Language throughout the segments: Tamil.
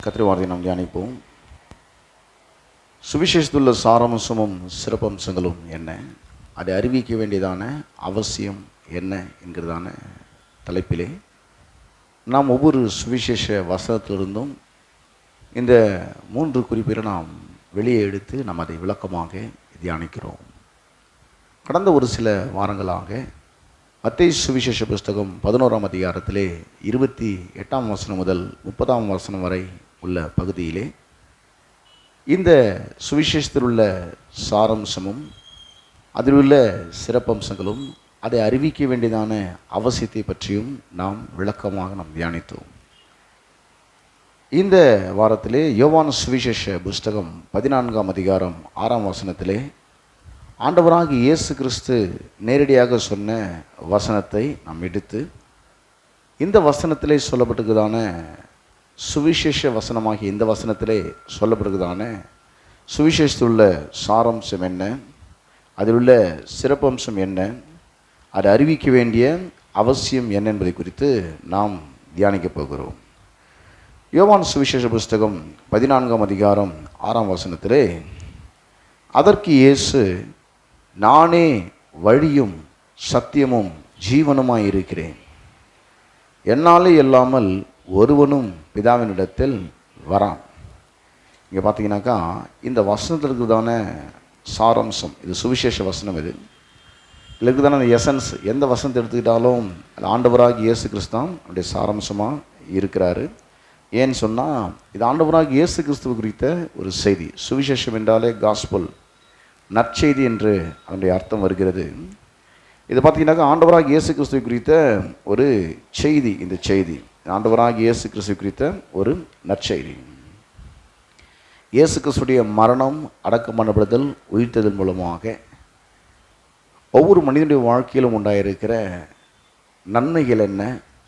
கர்த்தருடைய வார்த்தையை நாம் தியானிப்போம். சுவிசேஷத்துள்ள சாராம்சமும் சிறப்பம்சங்களும் என்ன, அதை அறிவிக்க வேண்டியதான அவசியம் என்ன என்கிறதான தலைப்பிலே நாம் ஒவ்வொரு சுவிசேஷ வசனத்திலிருந்தும் இந்த 3 குறிப்புகளை நாம் வெளியே எடுத்து நாம் அதை விளக்கமாக தியானிக்கிறோம். கடந்த ஒரு சில வாரங்களாக மத்தேயு சுவிசேஷ புஸ்தகம் 11ஆம் அதிகாரத்திலே 28ஆம் வசனம் முதல் 30ஆம் வசனம் வரை உள்ள பகுதியிலே இந்த சுவிசேஷத்தில் உள்ள சாராம்சமும் அதில் உள்ள சிறப்பம்சங்களும் அதை அறிவிக்க வேண்டியதான அவசியத்தை பற்றியும் நாம் விளக்கமாக நாம் தியானித்தோம். இந்த வாரத்திலே யோவான் சுவிசேஷ புஸ்தகம் 14ஆம் அதிகாரம் 6ஆம் வசனத்திலே ஆண்டவராகிய இயேசு கிறிஸ்து நேரடியாக சொன்ன வசனத்தை நாம் எடுத்து இந்த வசனத்திலே சொல்லப்பட்டிருக்கிறதான சுவிசேஷ வசனமாகிய இந்த வசனத்திலே சொல்லப்படுகிறதான சுவிசேஷத்தில் உள்ள சாராம்சம் என்ன, அதில் உள்ள சிறப்பம்சம் என்ன, அதை அறிவிக்க வேண்டிய அவசியம் என்ன என்பதை குறித்து நாம் தியானிக்கப் போகிறோம். யோவான் சுவிசேஷ புஸ்தகம் 14ஆம் அதிகாரம் 6ஆம் வசனத்திலே அதற்கு இயேசு, நானே வழியும் சத்தியமும் ஜீவனுமாய் இருக்கிறேன், என்னாலே இல்லாமல் ஒருவனும் பிதாவினிடத்தில் வரான். இங்கே பார்த்தீங்கன்னாக்கா இந்த வசனத்தில் இருக்குதான சாராம்சம், இது சுவிசேஷ வசனம், இது இருக்குதான எசன்ஸ். எந்த வசனத்தை எடுத்துக்கிட்டாலும் அது ஆண்டவராகிய இயேசு கிறிஸ்து தான் அப்படியே சாராம்சமாக இருக்கிறாரு. ஏன்னு சொன்னால் இது ஆண்டவராகிய இயேசு கிறிஸ்துவ குறித்த ஒரு செய்தி. சுவிசேஷம் என்றாலே காஸ்பல், நற்செய்தி என்று அதனுடைய அர்த்தம் வருகிறது. இது பார்த்தீங்கன்னாக்கா ஆண்டவராகிய இயேசு கிறிஸ்துவை குறித்த ஒரு செய்தி. இந்த செய்தி ஆண்டவராகிய இயேசு கிறிஸ்துவை குறித்த ஒரு நற்செய்தி. இயேசு கிறிஸ்துடைய மரணம், அடக்கம் பண்ணப்படுதல், உயிர்த்ததன் மூலமாக ஒவ்வொரு மனிதனுடைய வாழ்க்கையிலும் உண்டாயிருக்கிற நன்மைகள் என்ன,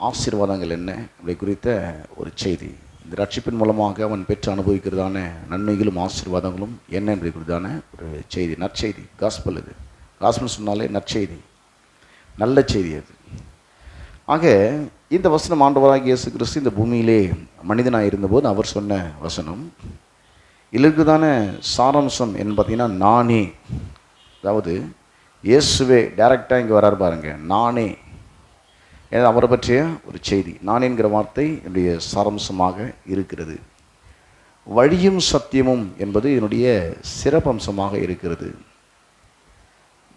ஆசீர்வாதங்கள் என்ன அப்படி குறித்த ஒரு செய்தி. இந்த ரட்சிப்பின் மூலமாக அவன் பெற்று அனுபவிக்கிறதான நன்மைகளும் ஆசீர்வாதங்களும் என்ன என்பதை குறித்தான ஒரு செய்தி, நற்செய்தி, காஸ்பல். இது காஸ்பல் சொன்னாலே நற்செய்தி, நல்ல செய்தி அது. ஆக இந்த வசனம் ஆண்டவராகிய இயேசு கிறிஸ்து இந்த பூமியிலே மனிதனாக இருந்தபோது அவர் சொன்ன வசனம். இதுக்குதான சாராம்சம் என்ன பார்த்தீங்கன்னா நானே, அதாவது இயேசுவே டைரக்டாக இங்கே வராரு பாருங்க, நானே, ஏன்னா அவரை பற்றிய ஒரு செய்தி. நான் என்கிற வார்த்தை என்னுடைய சாராம்சமாக இருக்கிறது. வழியும் சத்தியமும் என்பது என்னுடைய சிறப்பம்சமாக இருக்கிறது.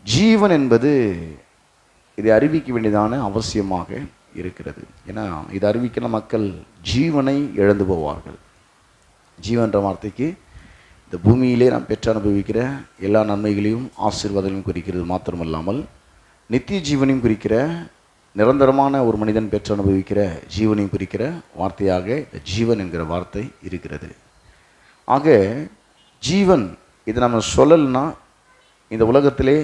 ஜீவன் என்பது இதை அறிவிக்க வேண்டியதான அவசியமாக இருக்கிறது. ஏன்னா இதை அறிவிக்கிற மக்கள் ஜீவனை இழந்து போவார்கள். ஜீவன்ற வார்த்தைக்கு இந்த பூமியிலே நாம் பெற்று அனுபவிக்கிற எல்லா நன்மைகளையும் ஆசீர்வாதங்களையும் குறிக்கிறது மாத்திரமல்லாமல் நித்திய ஜீவனையும் குறிக்கிற, நிரந்தரமான ஒரு மனிதன் பெற்று அனுபவிக்கிற ஜீவனையும் குறிக்கிற வார்த்தையாக இந்த ஜீவன் என்கிற வார்த்தை இருக்கிறது. ஆக ஜீவன் இதை நம்ம சொல்லலைன்னா இந்த உலகத்திலே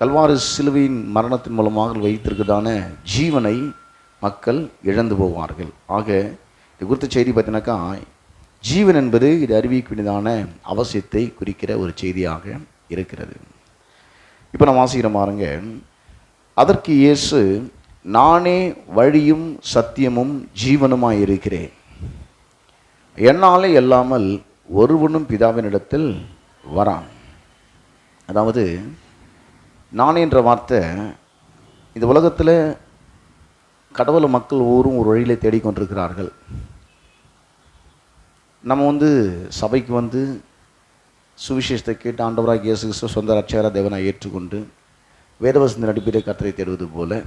கல்வாரி சிலுவையின் மரணத்தின் மூலமாக வைத்திருக்கிறதான ஜீவனை மக்கள் இழந்து போவார்கள். ஆக இது குறித்த செய்தி பார்த்தீங்கன்னாக்கா ஜீவன் என்பது இது அறிவிக்க வேண்டியதான அவசியத்தை குறிக்கிற ஒரு செய்தியாக இருக்கிறது. இப்போ நம்ம வாசிக்கிற பாருங்க, அதற்கு இயேசு, நானே வழியும் சத்தியமும் ஜீவனுமாய் இருக்கிறேன், என்னாலே இல்லாமல் ஒருவனும் பிதாவினிடத்தில் வரான். அதாவது நான் என்ற வார்த்தை இந்த உலகத்தில் கடவுளை மக்கள் ஒவ்வொரும் ஒரு வழியிலே தேடிக்கொண்டிருக்கிறார்கள். நம்ம சபைக்கு சுவிசேஷத்தை கேட்டு ஆண்டவராகிய இயேசு கிறிஸ்து சொந்த ரட்சகராக தேவனாக ஏற்றுக்கொண்டு வேதவசனத்தின் அடிப்படையில் கர்த்தரை தேடுவது போல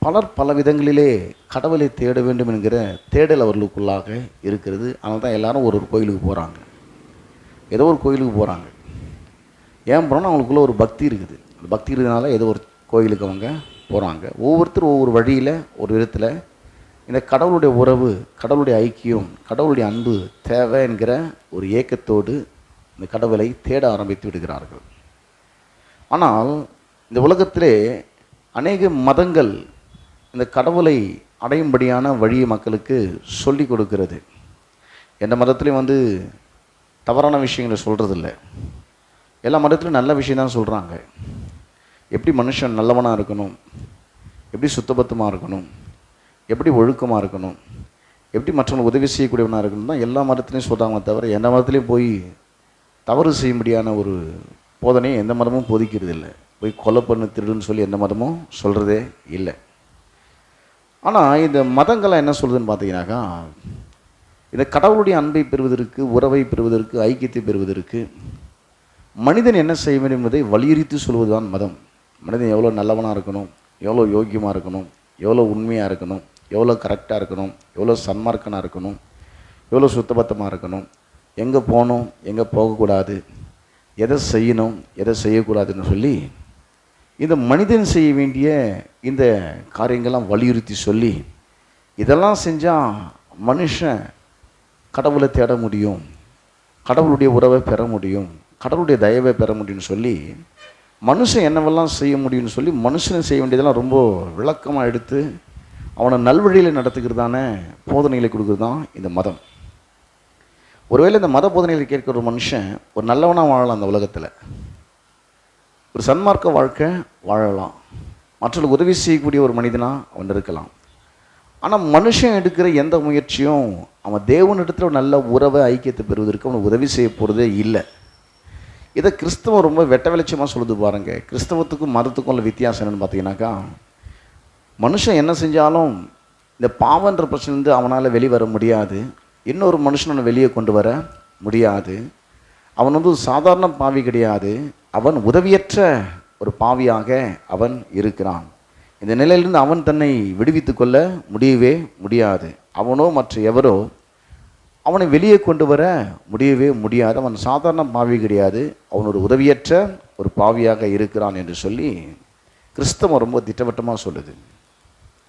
பலர் பல விதங்களிலே கடவுளை தேட வேண்டும் என்கிற தேடல் அவர்களுக்குள்ளாக இருக்கிறது. அதனால தான் எல்லாரும் ஒரு கோயிலுக்கு போகிறாங்க, ஏதோ ஒரு கோயிலுக்கு போகிறாங்க. ஏன் போகிறோன்னா அவங்களுக்குள்ள ஒரு பக்தி இருக்குது. பக்தி இருக்கிறதுனால ஏதோ ஒரு கோயிலுக்கு அவங்க போகிறாங்க. ஒவ்வொருத்தரும் ஒவ்வொரு வழியில் ஒரு விதத்தில் இந்த கடவுளுடைய உறவு, கடவுளுடைய ஐக்கியம், கடவுளுடைய அன்பு தேவை என்கிற ஒரு ஏக்கத்தோடு இந்த கடவுளை தேட ஆரம்பித்து விடுகிறார்கள். ஆனால் இந்த உலகத்திலே அநேக மதங்கள் இந்த கடவுளை அடையும்படியான வழியை மக்களுக்கு சொல்லி கொடுக்கிறது. எந்த மதத்துலேயும் தவறான விஷயங்களை சொல்கிறதில்ல. எல்லா மதத்துலையும் நல்ல விஷயந்தான் சொல்கிறாங்க. எப்படி மனுஷன் நல்லவனாக இருக்கணும், எப்படி சுத்தபத்தமாக இருக்கணும், எப்படி ஒழுக்கமாக இருக்கணும், எப்படி மற்றவங்களுக்கு உதவி செய்யக்கூடியவனாக இருக்கணும் தான் எல்லா மதத்துலையும் சொல்கிறாங்க. தவிர எந்த மதத்துலேயும் போய் தவறு செய்யும்படியான ஒரு போதனையை எந்த மதமும் போதிக்கிறது இல்லை. போய் கொலை பண்ணு, திருடுன்னு சொல்லி எந்த மதமும் சொல்கிறதே இல்லை. ஆனால் இந்த மதங்கள்லாம் என்ன சொல்லுதுன்னு பார்த்தீங்கன்னாக்கா, இந்த கடவுளுடைய அன்பை பெறுவதற்கு, உறவை பெறுவதற்கு, ஐக்கியத்தை பெறுவதற்கு மனிதன் என்ன செய்ய வேண்டும் என்பதை வலியுறுத்தி சொல்வது தான் மதம். மனிதன் எவ்வளோ நல்லவனாக இருக்கணும், எவ்வளோ யோக்கியமாக இருக்கணும், எவ்வளோ உண்மையாக இருக்கணும், எவ்வளோ கரெக்டாக இருக்கணும், எவ்வளோ சன்மார்க்கனாக இருக்கணும், எவ்வளோ சுத்தபத்தமாக இருக்கணும், எங்கே போகணும், எங்கே போகக்கூடாது, எதை செய்யணும், எதை செய்யக்கூடாதுன்னு சொல்லி இந்த மனிதன் செய்ய வேண்டிய இந்த காரியங்கள்லாம் வலியுறுத்தி சொல்லி, இதெல்லாம் செஞ்சால் மனுஷன் கடவுளை தேட முடியும், கடவுளுடைய உறவை பெற முடியும், கடவுளுடைய தயவை பெற முடியும்னு சொல்லி, மனுஷன் என்னவெல்லாம் செய்ய முடியும்னு சொல்லி மனுஷனை செய்ய வேண்டியதெல்லாம் ரொம்ப விளக்கமாக எடுத்து அவனை நல்வழியில் நடத்துக்கிறதான போதனைகளை கொடுக்குறது தான் இந்த மதம். ஒருவேளை இந்த மத போதனைகளை கேட்குற ஒரு மனுஷன் ஒரு நல்லவனாக வாழலாம், அந்த உலகத்தில் ஒரு சன்மார்க்க வாழ்க்கை வாழலாம், மற்றவர்களுக்கு உதவி செய்யக்கூடிய ஒரு மனிதனாக அவன் இருக்கலாம். ஆனால் மனுஷன் எடுக்கிற எந்த முயற்சியும் அவன் தேவனிடத்தில் ஒரு நல்ல உறவை, ஐக்கியத்தை பெறுவதற்கு அவனுக்கு உதவி செய்ய போகிறதே இல்லை. இதை கிறிஸ்தவம் ரொம்ப வெட்ட வெளிச்சமாக சொல்லுது பாருங்கள். கிறிஸ்தவத்துக்கும் மதத்துக்கும் உள்ள வித்தியாசம் என்னென்னு பார்த்தீங்கன்னாக்கா, மனுஷன் என்ன செஞ்சாலும் இந்த பாவன்ற பிரச்சனை அவனால் வெளிவர முடியாது, இன்னொரு மனுஷனை வெளியே கொண்டு வர முடியாது. அவன் சாதாரண பாவி கிடையாது, அவன் உதவியற்ற ஒரு பாவியாக அவன் இருக்கிறான். இந்த நிலையிலிருந்து அவன் தன்னை விடுவித்து கொள்ள முடியவே முடியாது. அவனோ மற்ற எவரோ அவனை வெளியே கொண்டு வர முடியவே முடியாது. அவன் சாதாரண பாவி கிடையாது, அவன் ஒரு உதவியற்ற ஒரு பாவியாக இருக்கிறான் என்று சொல்லி கிறிஸ்தவம் ரொம்ப திட்டவட்டமாக சொல்லுது.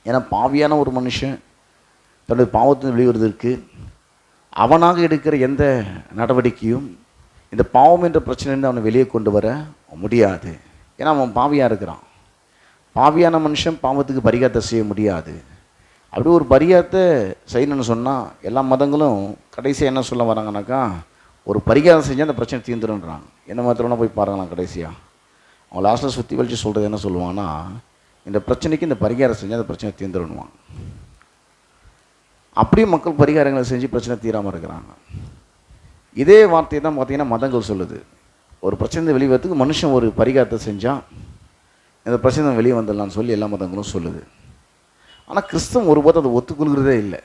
ஏன்னா பாவியான ஒரு மனுஷன் தன்னுடைய பாவத்தை வெளிவருவதற்கு அவனாக எடுக்கிற எந்த நடவடிக்கையும் இந்த பாவம் என்ற பிரச்சனையிலிருந்து அவனை வெளியே கொண்டு வர முடியாது. ஏன்னா அவன் பாவியாக இருக்கிறான். பாவியான மனுஷன் பாவத்துக்கு பரிகாரத்தை செய்ய முடியாது. அப்படி ஒரு பரிகாரத்தை செய்யணும்னு சொன்னால் எல்லா மதங்களும் கடைசியாக என்ன சொல்ல வராங்கனாக்கா, ஒரு பரிகாரம் செஞ்சால் அந்த பிரச்சனை தீர்ந்துடுன்றாங்க. என்ன மதத்தில்னா போய் பாருங்களாம், கடைசியாக அவங்க லாஸ்ட்டில் சுற்றி வலிச்சு சொல்கிறது என்ன சொல்லுவாங்கன்னா, இந்த பிரச்சனைக்கு இந்த பரிகாரம் செஞ்சால் அந்த பிரச்சனை தீர்ந்துடுவாங்க. அப்படியே மக்கள் பரிகாரங்களை செஞ்சு பிரச்சனை தீராமல் இருக்கிறாங்க. இதே வார்த்தையை தான் பார்த்திங்கன்னா மதங்கள் சொல்லுது. ஒரு பிரச்சனை வெளிவரத்துக்கு மனுஷன் ஒரு பரிகாரத்தை செஞ்சால் இந்த பிரச்சனை வெளியே வந்துடலான்னு சொல்லி எல்லா மதங்களும் சொல்லுது. ஆனால் கிறிஸ்தவம் ஒருபோது அதை ஒத்துக்கொள்கிறதே இல்லை.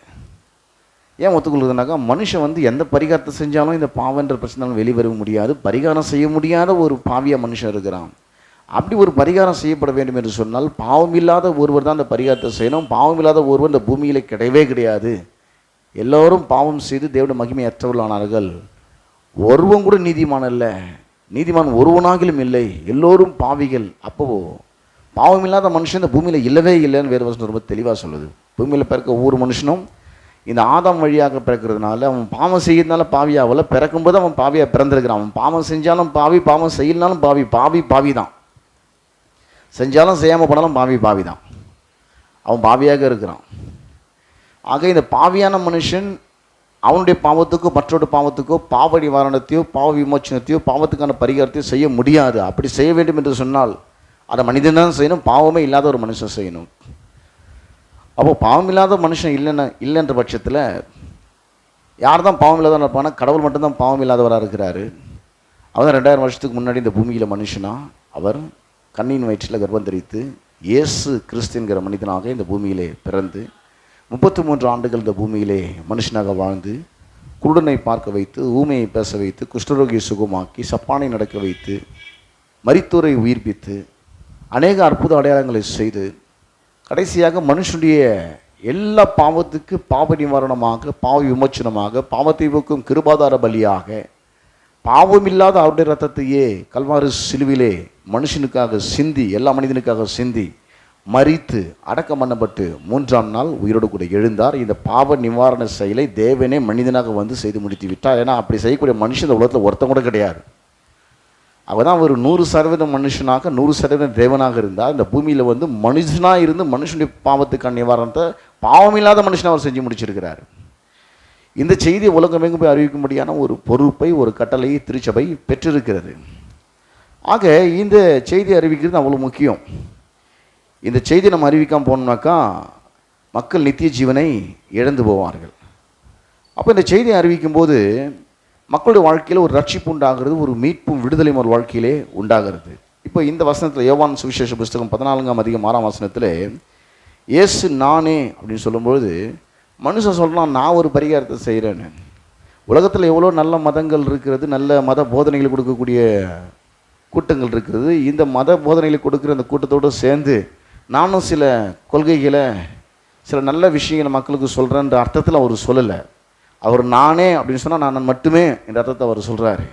ஏன் ஒத்துக்கொள்கிறதுனாக்கா, மனுஷன் எந்த பரிகாரத்தை செஞ்சாலும் இந்த பாவன்ற பிரச்சனை வெளிவர முடியாது, பரிகாரம் செய்ய முடியாத ஒரு பாவியாக மனுஷன் இருக்கிறான். அப்படி ஒரு பரிகாரம் செய்யப்பட வேண்டும் என்று சொன்னால் பாவம் இல்லாத ஒருவர் தான் அந்த பரிகாரத்தை செய்யணும். பாவம் இல்லாத ஒருவர் இந்த பூமியில் கிடையவே கிடையாது. எல்லோரும் பாவம் செய்து தேவனுடைய மகிமை அற்றவர்களானார்கள், ஒருவன் கூட நீதிமான் அல்ல, நீதிமான் ஒருவனாகிலும் இல்லை, எல்லோரும் பாவிகள். அப்போ பாவம் இல்லாத மனுஷன் இந்த பூமியில் இல்லவே இல்லைன்னு வேறு வசனம் ரொம்ப தெளிவாக சொல்லுது. பூமியில் பிறக்க ஒவ்வொரு மனுஷனும் இந்த ஆதாம் வழியாக பிறக்கிறதுனால அவன் பாவம் செய்யறதுனால பாவியாகல, பிறக்கும்போது அவன் பாவியாக பிறந்திருக்கிறான். அவன் பாவம் செஞ்சாலும் பாவி, பாவம் செய்யலனாலும் பாவி. பாவி தான், செஞ்சாலும் செய்யாமல் போனாலும் பாவி தான், அவன் பாவியாக இருக்கிறான். ஆக இந்த பாவியான மனுஷன் அவனுடைய பாவத்துக்கோ மற்றொரு பாவத்துக்கோ பாவ நிவாரணத்தையோ பாவ விமோச்சனத்தையோ பாவத்துக்கான பரிகாரத்தையோ செய்ய முடியாது. அப்படி செய்ய வேண்டும் என்று சொன்னால் அதை மனிதன் தான் செய்யணும், பாவமே இல்லாத ஒரு மனுஷன் செய்யணும். அப்போ பாவம் இல்லாத மனுஷன் இல்லைன்ற பட்சத்தில் யார் தான் பாவம் இல்லாதவராக இருப்பானா? கடவுள் மட்டும்தான் பாவம் இல்லாதவராக இருக்கிறாரு. அவர் 2000 வருஷத்துக்கு முன்னாடி இந்த பூமியில் மனுஷனா அவர் கண்ணின் வயிற்றில் கர்ப்பம் தரித்து இயேசு கிறிஸ்துங்கிற மனிதனாக இந்த பூமியிலே பிறந்து 33 ஆண்டுகள் இந்த பூமியிலே மனுஷனாக வாழ்ந்து குருடனை பார்க்க வைத்து, ஊமையை பேச வைத்து, குஷ்டரோகியை சுகமாக்கி, சப்பானை நடக்க வைத்து, மரித்தோரை உயிர்ப்பித்து, அநேக அற்புத அடையாளங்களை செய்து, கடைசியாக மனுஷனுடைய எல்லா பாவத்துக்கு பாவ நிவாரணமாக, பாவ விமோச்சனமாக, பாவத்தை போக்கும் கிருபாதார பலியாக பாவமில்லாத அவருடைய ரத்தத்தையே கல்வாரி சிலுவிலே மனுஷனுக்காக சிந்தி, எல்லா மனிதனுக்காக சிந்தி மரித்து அடக்கம் பண்ணப்பட்டு 3ஆம் நாள் உயிரோடு கூட எழுந்தார். இந்த பாவ நிவாரண செயலை தேவனே மனிதனாக வந்து செய்து முடித்து விட்டார். ஏன்னா அப்படி செய்யக்கூடிய மனுஷன் இந்த உலகத்தில் ஒருத்தன் கூட கிடையாது. அவர் தான் ஒரு 100% மனுஷனாக 100% தேவனாக இருந்தார். இந்த பூமியில் வந்து மனுஷனாக இருந்து மனுஷனுடைய பாவத்துக்கான நிவாரணத்தை பாவமில்லாத மனுஷனை அவர் செஞ்சு முடிச்சிருக்கிறார். இந்த செய்தியை உலகமெங்கும் போய் அறிவிக்கும்படியான ஒரு பொறுப்பை, ஒரு கட்டளையை திருச்சபை பெற்றிருக்கிறது. ஆக இந்த செய்தியை அறிவிக்கிறது அவ்வளோ முக்கியம். இந்த செய்தியை நம்ம அறிவிக்காமல் போனோம்னாக்கா மக்கள் நித்திய ஜீவனை இழந்து போவார்கள். அப்போ இந்த செய்தியை அறிவிக்கும் போது மக்களுடைய வாழ்க்கையில் ஒரு ரட்சிப்பு உண்டாகிறது, ஒரு மீட்பும் விடுதலையும் ஒரு வாழ்க்கையிலே உண்டாகிறது. இப்போ இந்த வசனத்தில் யோவான் சுவிசேஷ புஸ்தகம் 14ஆம் அதிகாரம் 6ஆம் வசனத்தில் இயேசு நானே அப்படின்னு சொல்லும்பொழுது மனுஷன் சொல்கிறான், நான் ஒரு பரிகாரத்தை செய்கிறேன்னு. உலகத்தில் எவ்வளோ நல்ல மதங்கள் இருக்கிறது, நல்ல மத போதனைகள் கொடுக்கக்கூடிய கூட்டங்கள் இருக்கிறது. இந்த மத போதனைகளை கொடுக்குற அந்த கூட்டத்தோடு சேர்ந்து நானும் சில கொள்கைகளை, சில நல்ல விஷயங்களை மக்களுக்கு சொல்கிறேன்ற அர்த்தத்தில் அவர் சொல்லலை. அவர் நானே அப்படின்னு சொன்னால் நான் மட்டுமே என்ற அர்த்தத்தை அவர் சொல்கிறாரு.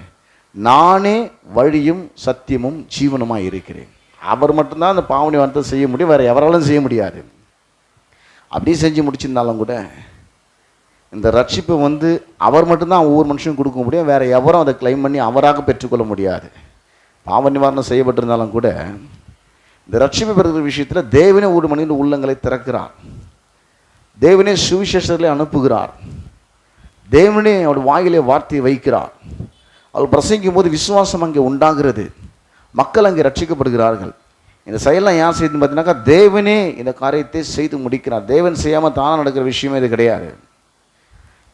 நானே வழியும் சத்தியமும் ஜீவனுமாக இருக்கிறேன். அவர் மட்டும்தான் அந்த பாவ நிவாரணத்தை செய்ய முடியும், வேறு எவராலும் செய்ய முடியாது. அப்படியே செஞ்சு முடிச்சிருந்தாலும் கூட இந்த ரட்சிப்பை வந்து அவர் மட்டும்தான் ஒவ்வொரு மனுஷனும் கொடுக்க முடியும், வேறு எவரும் அதை கிளைம் பண்ணி அவராக பெற்றுக்கொள்ள முடியாது. பாவ நிவாரணம் செய்யப்பட்டிருந்தாலும் கூட இந்த ரட்சிப்பை பெறுகிற விஷயத்தில் தேவனே ஒரு மனிதன் உள்ளங்களை திறக்கிறார், தேவனே சுவிசேஷத்திலே அனுப்புகிறார், தேவனே அவருடைய வாயிலே வார்த்தையை வைக்கிறார். அவர் பிரசங்கிக்கும் போது விசுவாசம் அங்கே உண்டாகிறது, மக்கள் அங்கே ரட்சிக்கப்படுகிறார்கள். இந்த செயலாம் யார் செய்து பார்த்தீங்கன்னாக்கா தேவனே இந்த காரியத்தை செய்து முடிக்கிறார். தேவன் செய்யாமல் தானே நடக்கிற விஷயமே இது கிடையாது.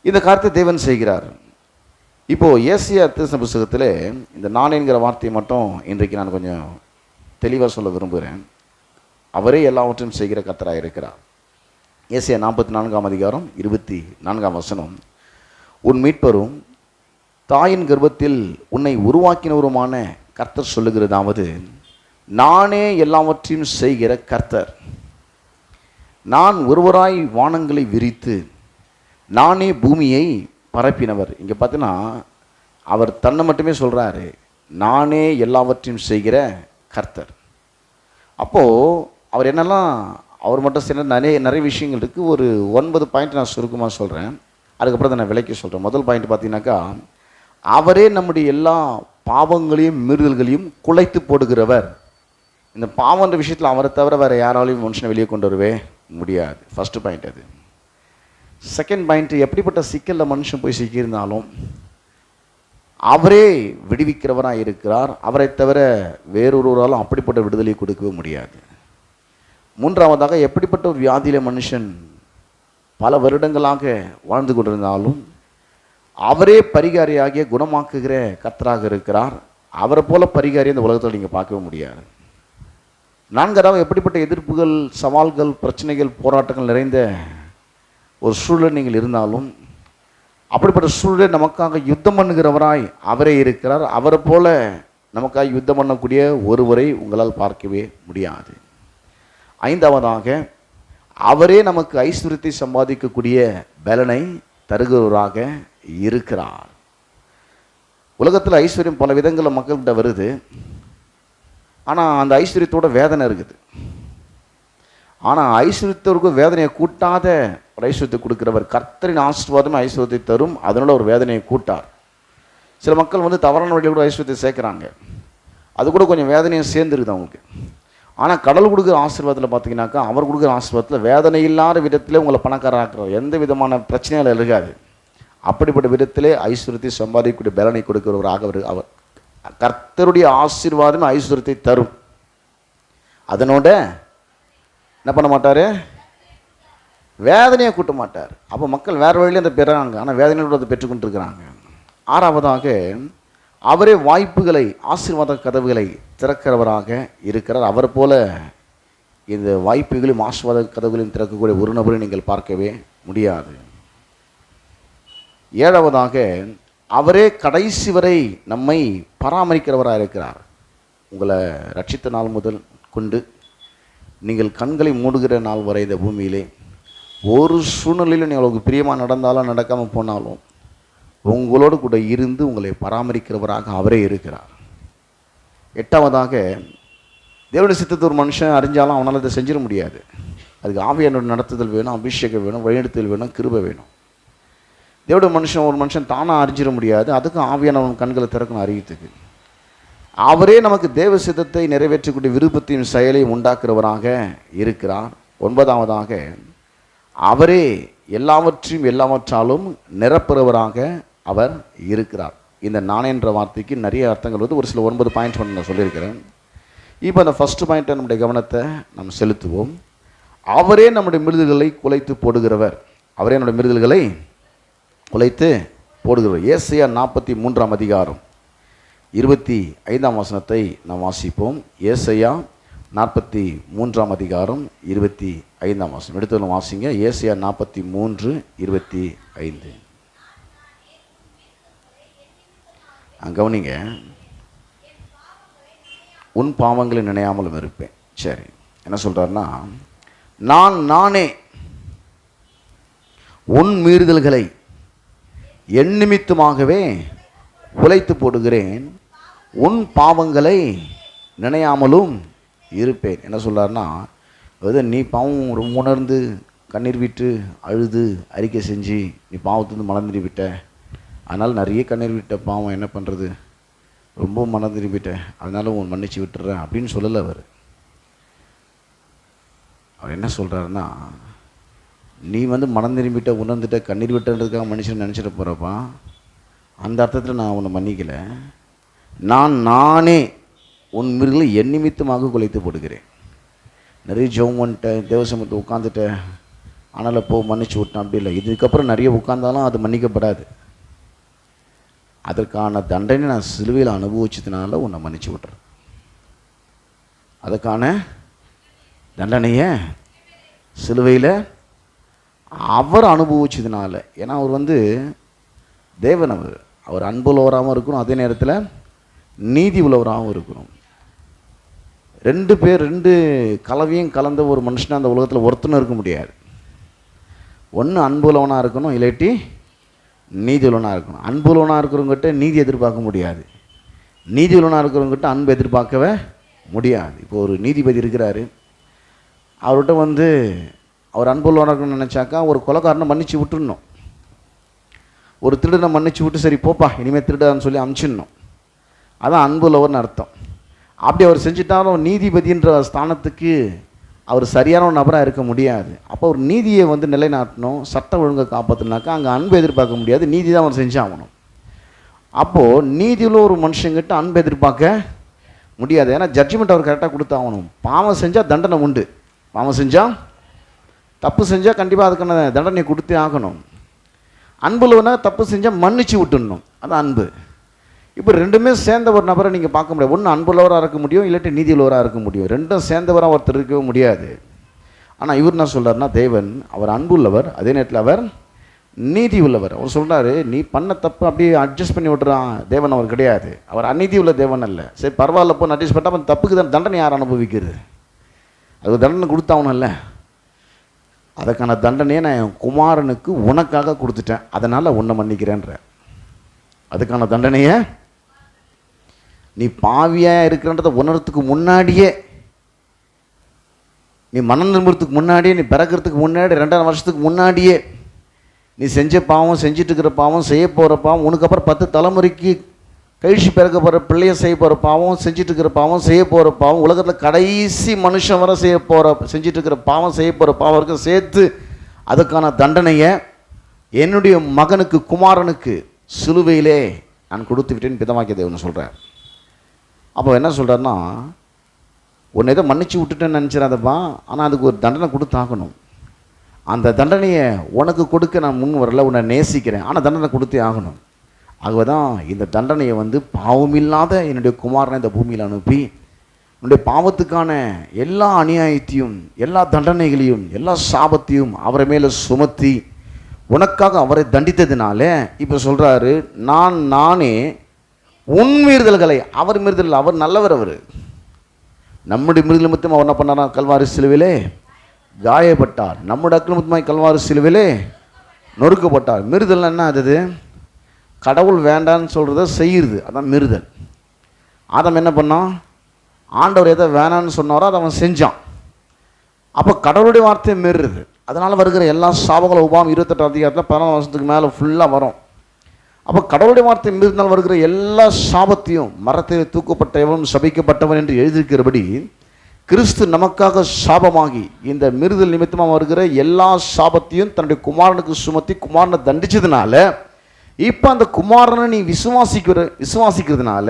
இந்த காரியத்தை தேவன் செய்கிறார். இப்போது ஏசியா தீர்க்கதரிசன புஸ்தகத்தில் இந்த நானேங்கிற வார்த்தையை மட்டும் இன்றைக்கு நான் கொஞ்சம் தெளிவாக சொல்ல விரும்புகிறேன். அவரே எல்லாவற்றையும் செய்கிற கர்த்தராக இருக்கிறார். ஏசியா 44ஆம் அதிகாரம் 24ஆம் வசனம், உன் மீட்பரும் தாயின் கர்ப்பத்தில் உன்னை உருவாக்கினவருமான கர்த்தர் சொல்லுகிறதாவது, நானே எல்லாவற்றையும் செய்கிற கர்த்தர், நான் ஒருவராய் வானங்களை விரித்து நானே பூமியை பரப்பினவர். இங்கே பார்த்தீங்கன்னா அவர் தன்னை மட்டுமே சொல்கிறாரு, நானே எல்லாவற்றையும் செய்கிற கர்த்தர். அப்போது அவர் என்னெல்லாம் அவர் மட்டும் செய்ய நிறைய விஷயங்கள் இருக்குது. ஒரு 9 பாயிண்ட் நான் சுருக்கமாக சொல்கிறேன், அதுக்கப்புறம் தான் நான் விலைக்கு சொல்கிறேன். முதல் பாயிண்ட் பார்த்தீங்கன்னாக்கா, அவரே நம்முடைய எல்லா பாவங்களையும் மீறுதல்களையும் குலைத்து போடுகிறவர். இந்த பாவன்ற விஷயத்தில் அவரை தவிர வேறு யாராலையும் மனுஷனை வெளியே கொண்டு வரவே முடியாது. ஃபஸ்ட்டு பாயிண்ட் அது. செகண்ட் பாயிண்ட், எப்படிப்பட்ட சிக்கலில் மனுஷன் போய் சிக்கியிருந்தாலும் அவரே விடுவிக்கிறவராக இருக்கிறார். அவரை தவிர வேறொருவராலும் அப்படிப்பட்ட விடுதலை கொடுக்கவே முடியாது. மூன்றாவதாக, எப்படிப்பட்ட ஒரு வியாதியில மனுஷன் பல வருடங்களாக வாழ்ந்து கொண்டிருந்தாலும் அவரே பரிகாரியாகிய குணமாக்குகிற கர்த்தராக இருக்கிறார். அவரை போல பரிகாரி இந்த உலகத்தில் நீங்கள் பார்க்கவே முடியாது. நான்காவது, எப்படிப்பட்ட எதிர்ப்புகள், சவால்கள், பிரச்சனைகள், போராட்டங்கள் நிறைந்த ஒரு சூழல் நீங்கள் இருந்தாலும் அப்படிப்பட்ட சூழலை நமக்காக யுத்தம் பண்ணுகிறவராய் அவரே இருக்கிறார். அவரை போல நமக்காக யுத்தம் பண்ணக்கூடிய ஒருவரை உங்களால் பார்க்கவே முடியாது. ஐந்தாவதாக, அவரே நமக்கு ஐஸ்வர்யத்தை சம்பாதிக்கக்கூடிய பலனை தருகிறவராக இருக்கிறார். உலகத்தில் ஐஸ்வர்யம் பல விதங்களில் மக்கள்கிட்ட வருது. ஆனால் அந்த ஐஸ்வர்யத்தோட வேதனை இருக்குது. ஆனால் ஐஸ்வர்யத்திற்கு வேதனையை கூட்டாத ஒரு ஐஸ்வர்யத்தை கொடுக்கிறவர் கர்த்தரின் ஆசீர்வாதமே ஐஸ்வர்யத்தை தரும், அதனோட ஒரு வேதனையை கூட்டார். சில மக்கள் வந்து தவறான வழியில் கூட ஐஸ்வர்யத்தை சேர்க்குறாங்க, அது கூட கொஞ்சம் வேதனையும் சேர்ந்துருக்குது அவங்களுக்கு. ஆனால் கடவுள் கொடுக்குற ஆசீர்வாதத்தில் பார்த்தீங்கன்னாக்கா, அவர் கொடுக்குற ஆசீர்வாதத்தில் வேதனை இல்லாத விதத்திலே உங்களை பணக்காரராக்குறார், எந்த விதமான பிரச்சனைகள் இருக்காது. அப்படிப்பட்ட விதத்திலே ஐஸ்வர்யத்தை சம்பாதிக்கக்கூடிய பலனை கொடுக்கிறவராக அவர் கர்த்தருடைய ஆசீர்வாதமே ஐஸ்வர்யத்தை தரும், அதனோட என்ன பண்ண மாட்டார், வேதனையை கூட்ட மாட்டார். அப்போ மக்கள் வேறு வழியில் அதை பெறாங்க, ஆனால் வேதனையோடு அதை பெற்றுக்கொண்டு இருக்கிறாங்க. ஆறாவதாக, அவரே வாய்ப்புகளை, ஆசீர்வாத கதவுகளை திறக்கிறவராக இருக்கிறார். அவர் போல இந்த வாய்ப்புகளையும் ஆசீர்வாத கதவுகளையும் திறக்கக்கூடிய ஒரு நபரை நீங்கள் பார்க்கவே முடியாது. ஏழாவதாக, அவரே கடைசி வரை நம்மை பராமரிக்கிறவராக இருக்கிறார். உங்களை ரட்சித்த நாள் முதல் கொண்டு நீங்கள் கண்களை மூடுகிற நாள் வரை இந்த பூமியிலே ஒரு சூழ்நிலையிலும் நீங்கள் உங்களுக்கு பிரியமாக நடந்தாலும் நடக்காமல் போனாலும் உங்களோடு கூட இருந்து உங்களை பராமரிக்கிறவராக அவரே இருக்கிறார். 8ஆவதாக, தேவனுடைய சித்தத்தை ஒரு மனுஷன் அறிஞ்சாலும் அவனால் அதை செஞ்சிட முடியாது. அதுக்கு ஆவியானோட நடத்துதல் வேணும், அபிஷேகம் வேணும், வழிநடத்துதல் வேணும், கிருபை வேணும். தேவனுடைய ஒரு மனுஷன் தானாக அறிஞ்சிட முடியாது. அதுக்கும் ஆவியானவன் கண்களை திறக்கணும் அறியத்துக்கு. அவரே நமக்கு தேவ சித்தத்தை நிறைவேற்றக்கூடிய விருப்பத்தையும் செயலையும் உண்டாக்குறவராக இருக்கிறார். 9ஆவதாக, அவரே எல்லாவற்றையும் எல்லாவற்றாலும் நிரப்புறவராக அவர் இருக்கிறார். இந்த நான் என்ற வார்த்தைக்கு நிறைய அர்த்தங்கள் வந்து ஒரு சில 9 பாயிண்ட் நான் சொல்லியிருக்கிறேன். இப்போ அந்த ஃபஸ்ட்டு பாயிண்ட்டை நம்முடைய கவனத்தை நம்ம செலுத்துவோம். அவரே நம்முடைய மிருதுகளை குலைத்து போடுகிறவர். அவரே நம்முடைய மிருதுகளை குலைத்து போடுகிறவர். ஏசாயா 43ஆம் அதிகாரம் 25ஆம் வசனத்தை நாம் வாசிப்போம். ஏசாயா 43ஆம் அதிகாரம் 25ஆம் வசனம் எடுத்து வாசிங்க. ஏசாயா 43:25. கவனிங்க. உன் பாவங்களை நினையாமலும் இருப்பேன். சரி, என்ன சொல்றாருன்னா, நானே உன் மீறுதல்களை என் நிமித்தமாகவே குலைத்து போடுகிறேன், உன் பாவங்களை நினையாமலும் இருப்பேன். என்ன சொல்றாருன்னா, நீ பாவம் ரொம்ப உணர்ந்து கண்ணீர் விட்டு அழுது அறிக்கை செஞ்சு நீ பாவத்திலிருந்து மனம் திரும்பிட்ட, அதனால் நிறைய கண்ணீர் விட்ட பாவம் என்ன பண்ணுறது, ரொம்ப மனம் திரும்பிட்டேன், அதனால உன் மன்னிச்சு விட்டுறேன் அப்படின்னு சொல்லலை. அவர் என்ன சொல்கிறாருன்னா, நீ மனம் திரும்பிட்ட, உணர்ந்துட்ட, கண்ணீர் விட்டுன்றதுக்காக மனுஷன் நினச்சிட போகிறப்பா, அந்த அர்த்தத்தில் நான் உன்னை மன்னிக்கலை. நானே உன் மிருகளை என் நிமித்தமாக குலைத்து போடுகிறேன். நிறைய ஜெபம் பண்ணிட்டேன், தேவசமத்தை உட்காந்துட்டேன், ஆனால் போ மன்னிச்சு விட்டேன், அப்படி இல்லை. இதுக்கப்புறம் நிறைய உட்கார்ந்தாலும் அது மன்னிக்கப்படாது. அதற்கான தண்டனை நான் சிலுவையில் அனுபவிச்சதுனால உன்னை மன்னிச்சு விட்டுறேன். அதுக்கான தண்டனையை சிலுவையில் அவர் அனுபவிச்சதுனால. ஏன்னா அவர் தேவன், அவர் அன்பு உள்ளவராகவும் இருக்கணும், அதே நேரத்தில் நீதி உள்ளவராகவும் இருக்கணும். ரெண்டு கலவையும் கலந்த ஒரு மனுஷனை அந்த உலகத்தில் ஒருத்தனும் இருக்க முடியாது. ஒன்று அன்பு உள்ளவனாக இருக்கணும், இல்லாட்டி நீதி உள்ளவனாக இருக்கணும். அன்பு உள்ளவனாக இருக்கிறவங்ககிட்ட நீதி எதிர்பார்க்க முடியாது, நீதி உள்ளவனாக இருக்கிறவங்ககிட்ட அன்பு எதிர்பார்க்கவே முடியாது. இப்போ ஒரு நீதிபதி இருக்கிறாரு, அவர்கிட்ட அவர் அன்பு உள்ளவனாக இருக்கணும்னு நினச்சாக்கா ஒரு கொலைக்காரனை மன்னிச்சு விட்டுடணும், ஒரு திருடனை மன்னிச்சு விட்டு சரி போப்பா இனிமேல் திருடான்னு சொல்லி அனுப்பிச்சிடணும். அதான் அன்பு உள்ளவர்னு அர்த்தம். அப்படி அவர் செஞ்சுட்டாலும் நீதிபதின்ற ஸ்தானத்துக்கு அவர் சரியான ஒரு நபராக இருக்க முடியாது. அப்போ ஒரு நீதியை நிலைநாட்டணும், சட்டம் ஒழுங்கை காப்பாற்றினாக்கா அங்கே அன்பு எதிர்பார்க்க முடியாது, நீதி தான் அவர் செஞ்சாகணும். அப்போது நீதியில் ஒரு மனுஷங்கிட்ட அன்பு எதிர்பார்க்க முடியாது. ஏன்னா ஜட்ஜ்மெண்ட் அவர் கரெக்டாக கொடுத்தாகணும். பாவம் செஞ்சால் தண்டனை உண்டு, பாவம் செஞ்சால் தப்பு செஞ்சால் கண்டிப்பாக அதுக்கான தண்டனை கொடுத்தே ஆகணும். அன்புள்ளவனா தப்பு செஞ்சால் மன்னிச்சு விட்டுடணும், அது அன்பு. இப்போ ரெண்டுமே சேர்ந்த ஒரு நபரை நீங்கள் பார்க்க முடியாது. ஒன்று அன்புள்ளவராக இருக்க முடியும், இல்லாட்டி நீதி உள்ளவராக இருக்க முடியும். ரெண்டும் சேர்ந்தவராக ஒருத்தர் இருக்கவே முடியாது. ஆனால் இவர் என்ன சொல்கிறாருன்னா, தேவன் அவர் அன்புள்ளவர், அதே நேரத்தில் அவர் நீதி உள்ளவர். அவர் சொல்கிறாரு, நீ பண்ண தப்பு அப்படியே அட்ஜஸ்ட் பண்ணி விட்டுறான் தேவன் அவர் கிடையாது. அவர் அநீதி உள்ள தேவன் அல்ல. சரி பரவாயில்ல போன்னு அட்ஜஸ்ட் பண்ணால் அந்த தப்புக்கு தான் தண்டனை யார் அனுபவிக்கிறது? அது தண்டனை கொடுத்தாகணும் இல்லை? அதுக்கான தண்டனையை நான் என் குமாரனுக்கு உனக்காக கொடுத்துட்டேன், அதனால் உன்னை மன்னிக்கிறேன்ற. அதுக்கான தண்டனையை நீ பாவியாக இருக்கிறன்றதை உணர்றதுக்கு முன்னாடியே, நீ மனம் திரும்புறதுக்கு முன்னாடியே, நீ பிறக்கிறதுக்கு முன்னாடி 2,000 வருஷத்துக்கு முன்னாடியே நீ செஞ்ச பாவம், செஞ்சுட்டு இருக்கிற பாவம், செய்ய போகிற பாவம், உனக்கு அப்புறம் 10 தலைமுறைக்கு கழிச்சு பிறக்க போகிற பிள்ளைய செய்ய போகிற பாவம், செஞ்சுட்டு இருக்கிற பாவம், செய்ய போகிற பாவம், உலகத்தில் கடைசி மனுஷன் வர செஞ்சுட்டு இருக்கிற பாவம், செய்ய போகிற பாவம் இருக்க சேர்த்து அதுக்கான தண்டனையை என்னுடைய மகனுக்கு குமாரனுக்கு சிலுவையிலே நான் கொடுத்து விட்டேன்னு பிதமாக்கிய தேவன் சொல்கிறார். அப்போ என்ன சொல்கிறாருன்னா, உன்னை எதை மன்னிச்சு விட்டுட்டேன்னு நினச்சிடாதப்பா, ஆனால் அதுக்கு ஒரு தண்டனை கொடுத்தாகணும். அந்த தண்டனையை உனக்கு கொடுக்க நான் முன் வரல, உன்னை நேசிக்கிறேன், ஆனால் தண்டனை கொடுத்தே ஆகணும். ஆகவே தான் இந்த தண்டனையை பாவமில்லாத என்னுடைய குமாரனை இந்த பூமியில் அனுப்பி என்னுடைய பாவத்துக்கான எல்லா அநியாயத்தையும், எல்லா தண்டனைகளையும், எல்லா சாபத்தையும் அவரை மேலே சுமத்தி உனக்காக அவரை தண்டித்ததுனால இப்போ சொல்கிறாரு, நானே உன் மீறுதல்களை, அவர் மீறுதல், அவர் நல்லவர், அவர் நம்முடைய மீறுதல் நிமித்தம் அவர் என்ன பண்ணாரா, கல்வாரி சிலுவிலே காயப்பட்டார், நம்முடைய அக்கிரமத்துமாய் கல்வாரி சிலுவிலே நொறுக்கப்பட்டார். மீறுதல் என்ன அது? கடவுள் வேண்டான்னு சொல்கிறத செய்யுது, அதான் மீறுதல். ஆதாம் என்ன பண்ணான்? ஆண்டவர் எதை வேணான்னு சொன்னாரோ அதை அவன் செஞ்சான். அப்போ கடவுளுடைய வார்த்தையை மீறுறது. அதனால் வருகிற எல்லா சாபங்களும் உபாம் 28 அதிகாரத்தில் 14 வருஷத்துக்கு மேலே ஃபுல்லாக வரும். அப்போ கடவுளுடைய வார்த்தை மீறினால் வருகிற எல்லா சாபத்தையும், மரத்தில் தூக்கப்பட்ட எவனும் சபிக்கப்பட்டவன் என்று எழுதியிருக்கிறபடி கிறிஸ்து நமக்காக சாபமாகி இந்த மீறுதல் நிமித்தமாக வருகிற எல்லா சாபத்தையும் தன்னுடைய குமாரனுக்கு சுமத்தி குமாரனை தண்டிச்சதுனால, இப்போ அந்த குமாரனை நீ விசுவாசிக்கிறதுனால,